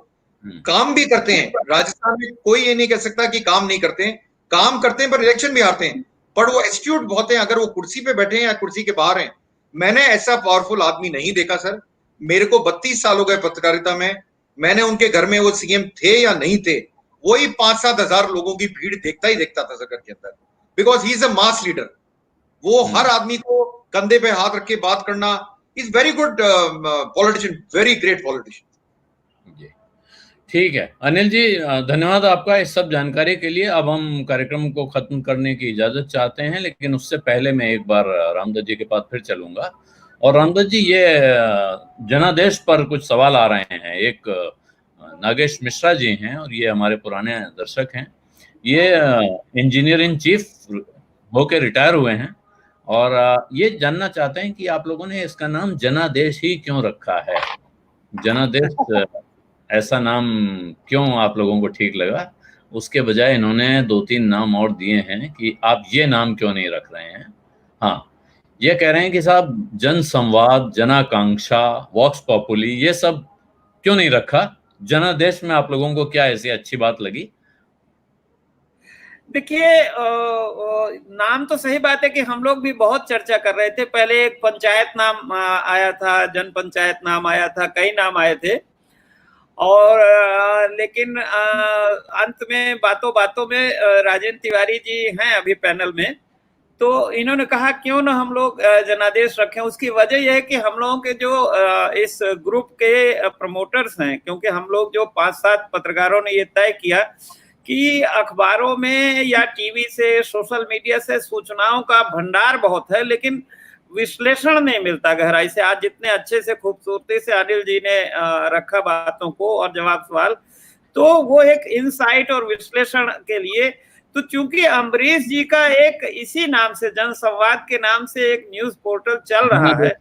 काम भी करते हैं। राजस्थान में कोई ये नहीं कह सकता कि काम नहीं करते हैं, काम करते हैं पर इलेक्शन भी हारते हैं, पर वो एस्ट्यूट बहुत हैं। अगर वो कुर्सी पे बैठे हैं या कुर्सी के बाहर हैं, मैंने ऐसा पावरफुल आदमी नहीं देखा सर। मेरे को 32 साल हो गए पत्रकारिता में, मैंने उनके घर में वो सीएम थे या नहीं थे, वही 5-7 हजार लोगों की भीड़ देखता ही देखता था सर घर के अंदर, because he is a mass leader. वो हर आदमी को कंधे पे हाथ रख के बात करना, is very good politician, very great politician. ठीक है अनिल जी, धन्यवाद आपका इस सब जानकारी के लिए। अब हम कार्यक्रम को खत्म करने की इजाजत चाहते हैं, लेकिन उससे पहले मैं एक बार रामदास जी के पास फिर चलूंगा। और रामदास जी, ये जनादेश पर कुछ सवाल आ रहे हैं। एक नागेश मिश्रा जी हैं और ये हमारे पुराने दर्शक हैं, ये इंजीनियर इन चीफ होके रिटायर हुए हैं और ये जानना चाहते हैं कि आप लोगों ने इसका नाम जनादेश ही क्यों रखा है। जनादेश ऐसा नाम क्यों आप लोगों को ठीक लगा? उसके बजाय इन्होंने 2-3 नाम और दिए हैं कि आप ये नाम क्यों नहीं रख रहे हैं। हाँ, ये कह रहे हैं कि साहब जन संवाद, जनाकांक्षा, वॉक्स पॉपुली, ये सब क्यों नहीं रखा? जनादेश में आप लोगों को क्या ऐसी अच्छी बात लगी? देखिए, नाम तो सही बात है कि हम लोग भी बहुत चर्चा कर रहे थे। पहले एक पंचायत नाम आया था, जन पंचायत नाम आया था, कई नाम आए थे, और लेकिन अंत में बातों बातों में राजेंद्र तिवारी जी हैं अभी पैनल में, तो इन्होंने कहा क्यों ना हम लोग जनादेश रखें। उसकी वजह यह है कि हम लोगों के जो इस ग्रुप के प्रमोटर्स हैं, क्योंकि हम लोग जो 5-7 पत्रकारों ने ये तय किया कि अखबारों में या टीवी से, सोशल मीडिया से सूचनाओं का भंडार बहुत है, लेकिन विश्लेषण नहीं मिलता गहराई से। आज जितने अच्छे से खूबसूरती से अनिल जी ने रखा बातों को और जवाब सवाल, तो वो एक इनसाइट और विश्लेषण के लिए, तो चूंकि अम्बरीश जी का एक इसी नाम से, जन संवाद के नाम से एक न्यूज पोर्टल चल रहा है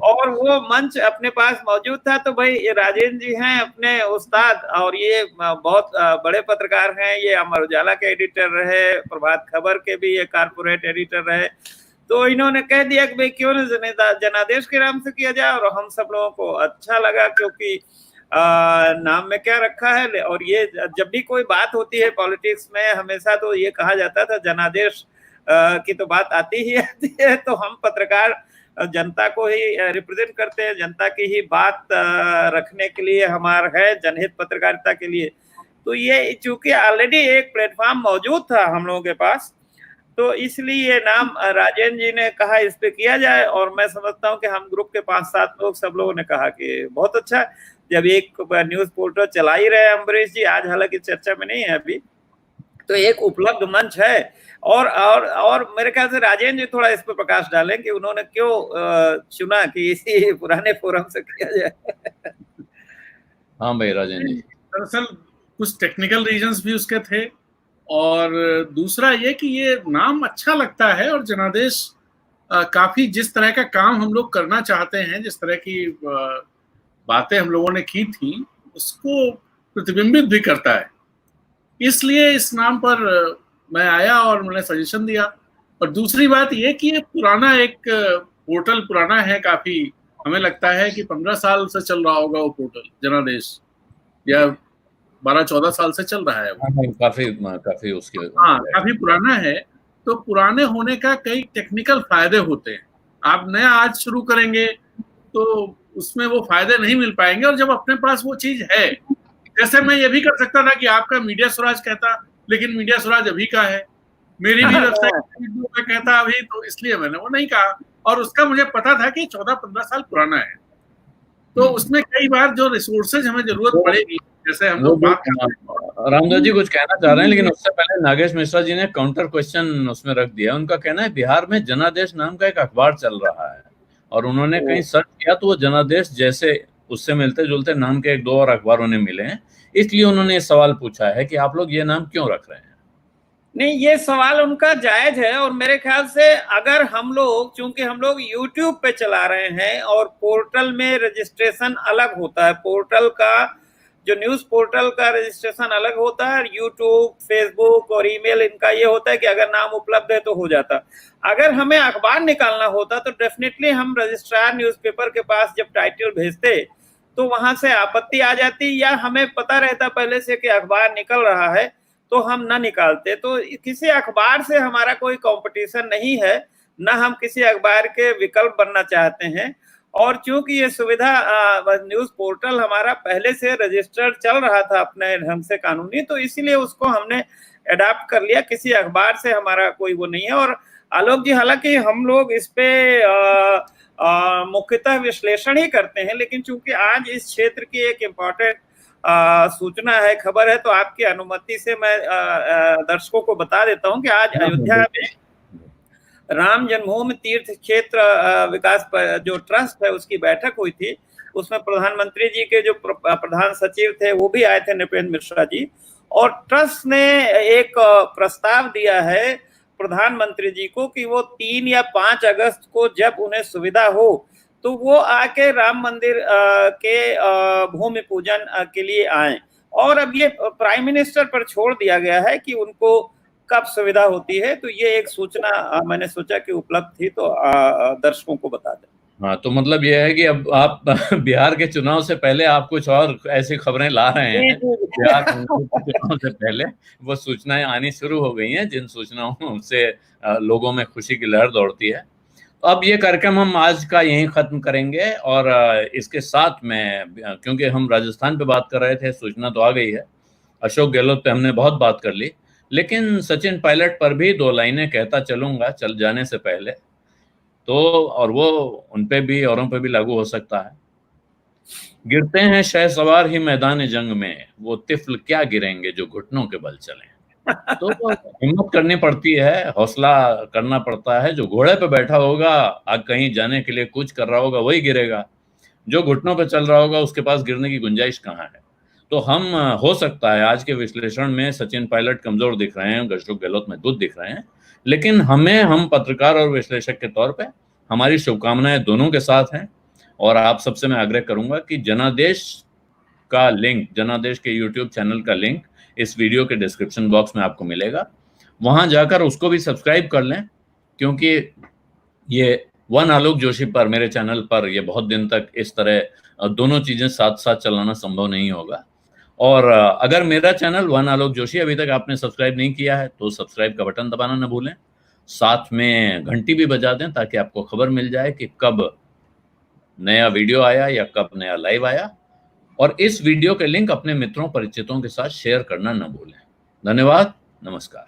और वो मंच अपने पास मौजूद था, तो भाई राजेंद्र जी हैं अपने उस्ताद और ये बहुत बड़े पत्रकार हैं। ये अमर उजाला के एडिटर रहे, प्रभात खबर के भी ये कारपोरेट एडिटर रहे, तो इन्होंने कह दिया कि भाई क्यों ना जनादेश के नाम से किया जाए, और हम सब लोगों को अच्छा लगा, क्योंकि नाम में क्या रखा है। और ये जब भी कोई बात होती है पॉलिटिक्स में, हमेशा तो ये कहा जाता था जनादेश की तो बात आती ही आती है, तो हम पत्रकार जनता को ही रिप्रेजेंट करते हैं, जनता की ही बात रखने के लिए हमारा है, जनहित पत्रकारिता के लिए। तो ये चूंकि ऑलरेडी एक प्लेटफॉर्म मौजूद था हम लोगों के पास, तो इसलिए ये नाम राजेंद्र जी ने कहा इस पे किया जाए, और मैं समझता हूँ कि हम ग्रुप के 5-7 लोग, सब लोगों ने कहा कि बहुत अच्छा, जब एक न्यूज पोर्टल चला ही रहे अम्बरीश जी, आज हालांकि चर्चा में नहीं है अभी, तो एक उपलब्ध मंच है। और मेरे ख्याल से राजेंद्र जी थोड़ा इस पर प्रकाश डालें कि उन्होंने क्यों चुना कि इसी पुराने फोरम से किया जाए। हाँ भाई राजेंद्र जी। दरअसल कुछ टेक्निकल रीजंस भी उसके थे, और दूसरा ये कि ये नाम अच्छा लगता है, और जनादेश काफी जिस तरह का काम हम लोग करना चाहते हैं, जिस तरह की बातें हम लोगों ने की थी, उसको प्रतिबिंबित भी करता है। इसलिए इस नाम पर मैं आया और मैंने सजेशन दिया। और दूसरी बात ये कि ये पुराना एक पोर्टल पुराना है काफी, हमें लगता है कि 15 साल से चल रहा होगा वो पोर्टल जनादेश, या 12-14 साल से चल रहा है वो। काफी उसके काफी पुराना है। तो पुराने होने का कई टेक्निकल फायदे होते हैं। आप नया आज शुरू करेंगे तो उसमें वो फायदे नहीं मिल पाएंगे, और जब अपने पास वो चीज है, जैसे मैं ये भी कर सकता था कि आपका मीडिया स्वराज कहता, लेकिन मीडिया स्वराज अभी का है, मेरी भी वेबसाइट में कहता अभी, तो इसलिए मैंने वो नहीं कहा। और उसका मुझे पता था कि 14-15 साल पुराना है, तो उसमें कई बार जो रिसोर्सेज हमें जरूरत पड़ेगी, जैसे हम लोग बात रामदास जी कुछ कहना चाह रहे हैं, लेकिन उससे पहले नागेश मिश्रा जी ने काउंटर क्वेश्चन उसमें रख दिया। उनका कहना है बिहार में जनादेश नाम का एक अखबार चल रहा है, और उन्होंने कहीं सर्च किया तो वो जनादेश जैसे उससे मिलते जुलते नाम के 1-2 और अखबार उन्हें मिले हैं, इसलिए उन्होंने ये सवाल पूछा है कि आप लोग ये नाम क्यों रख रहे हैं। नहीं, ये सवाल उनका जायज है, और मेरे ख्याल से अगर हम लोग, चूंकि हम लोग YouTube पे चला रहे हैं और पोर्टल में रजिस्ट्रेशन अलग होता है, पोर्टल का जो न्यूज पोर्टल का रजिस्ट्रेशन अलग होता है, YouTube, फेसबुक और ईमेल इनका ये होता है कि अगर नाम उपलब्ध है तो हो जाता। अगर हमें अखबार निकालना होता तो डेफिनेटली हम रजिस्ट्रार न्यूज़पेपर के पास जब टाइटल भेजते तो वहां से आपत्ति आ जाती, या हमें पता रहता पहले से कि अखबार निकल रहा है तो हम ना निकालते। तो किसी अखबार से हमारा कोई कंपटीशन नहीं है, ना हम किसी अखबार के विकल्प बनना चाहते हैं। और चूंकि ये सुविधा न्यूज पोर्टल हमारा पहले से रजिस्टर्ड चल रहा था अपने ढंग से कानूनी, तो इसीलिए उसको हमने अडॉप्ट कर लिया। किसी अखबार से हमारा कोई वो नहीं है। और आलोक जी, हालांकि हम लोग इस पे मुख्यतः विश्लेषण ही करते हैं, लेकिन चूंकि आज इस क्षेत्र की एक इम्पोर्टेंट सूचना है, खबर है, तो आपकी अनुमति से मैं दर्शकों को बता देता हूं कि आज अयोध्या में राम जन्मभूमि तीर्थ क्षेत्र विकास जो ट्रस्ट है उसकी बैठक हुई थी। उसमें प्रधानमंत्री जी के जो प्रधान सचिव थे वो भी आए थे, नृपेंद्र मिश्रा जी, और ट्रस्ट ने एक प्रस्ताव दिया है प्रधानमंत्री जी को कि वो 3 या 5 अगस्त को जब उन्हें सुविधा हो तो वो आके राम मंदिर के भूमि पूजन के लिए आए। और अब ये प्राइम मिनिस्टर पर छोड़ दिया गया है कि उनको कब सुविधा होती है। तो ये एक सूचना मैंने सोचा कि उपलब्ध थी तो दर्शकों को बता दें। हाँ, तो मतलब ये है कि अब आप बिहार के चुनाव से पहले आप कुछ और ऐसी खबरें ला रहे हैं। बिहार के चुनाव से पहले वो सूचनाएं आनी शुरू हो गई हैं, जिन सूचनाओं से लोगों में खुशी की लहर दौड़ती है। तो अब ये कार्यक्रम हम आज का यहीं खत्म करेंगे, और इसके साथ में, क्योंकि हम राजस्थान पे बात कर रहे थे, सूचना तो आ गई है, अशोक गहलोत पे हमने बहुत बात कर ली, लेकिन सचिन पायलट पर भी 2 लाइनें कहता चलूंगा चल जाने से पहले, तो और वो उन पे भी औरों पे भी लागू हो सकता है। गिरते हैं शहसवार ही मैदान जंग में, वो तिफल क्या गिरेंगे जो घुटनों के बल चले। तो हिम्मत करनी पड़ती है, हौसला करना पड़ता है। जो घोड़े पे बैठा होगा, आग कहीं जाने के लिए कुछ कर रहा होगा, वही गिरेगा। जो घुटनों पे चल रहा होगा उसके पास गिरने की गुंजाइश कहाँ है। तो हम, हो सकता है आज के विश्लेषण में सचिन पायलट कमजोर दिख रहे हैं, अशोक गहलोत मजबूत दिख रहे हैं, लेकिन हम पत्रकार और विश्लेषक के तौर पे हमारी शुभकामनाएं दोनों के साथ हैं। और आप सबसे मैं आग्रह करूंगा कि जनादेश का लिंक, जनादेश के YouTube चैनल का लिंक इस वीडियो के डिस्क्रिप्शन बॉक्स में आपको मिलेगा, वहां जाकर उसको भी सब्सक्राइब कर लें, क्योंकि ये वन आलोक जोशी पर, मेरे चैनल पर, ये बहुत दिन तक इस तरह दोनों चीजें साथ साथ चलाना संभव नहीं होगा। और अगर मेरा चैनल वन आलोक जोशी अभी तक आपने सब्सक्राइब नहीं किया है तो सब्सक्राइब का बटन दबाना न भूलें, साथ में घंटी भी बजा दें ताकि आपको खबर मिल जाए कि कब नया वीडियो आया या कब नया लाइव आया। और इस वीडियो के लिंक अपने मित्रों परिचितों के साथ शेयर करना न भूलें। धन्यवाद, नमस्कार।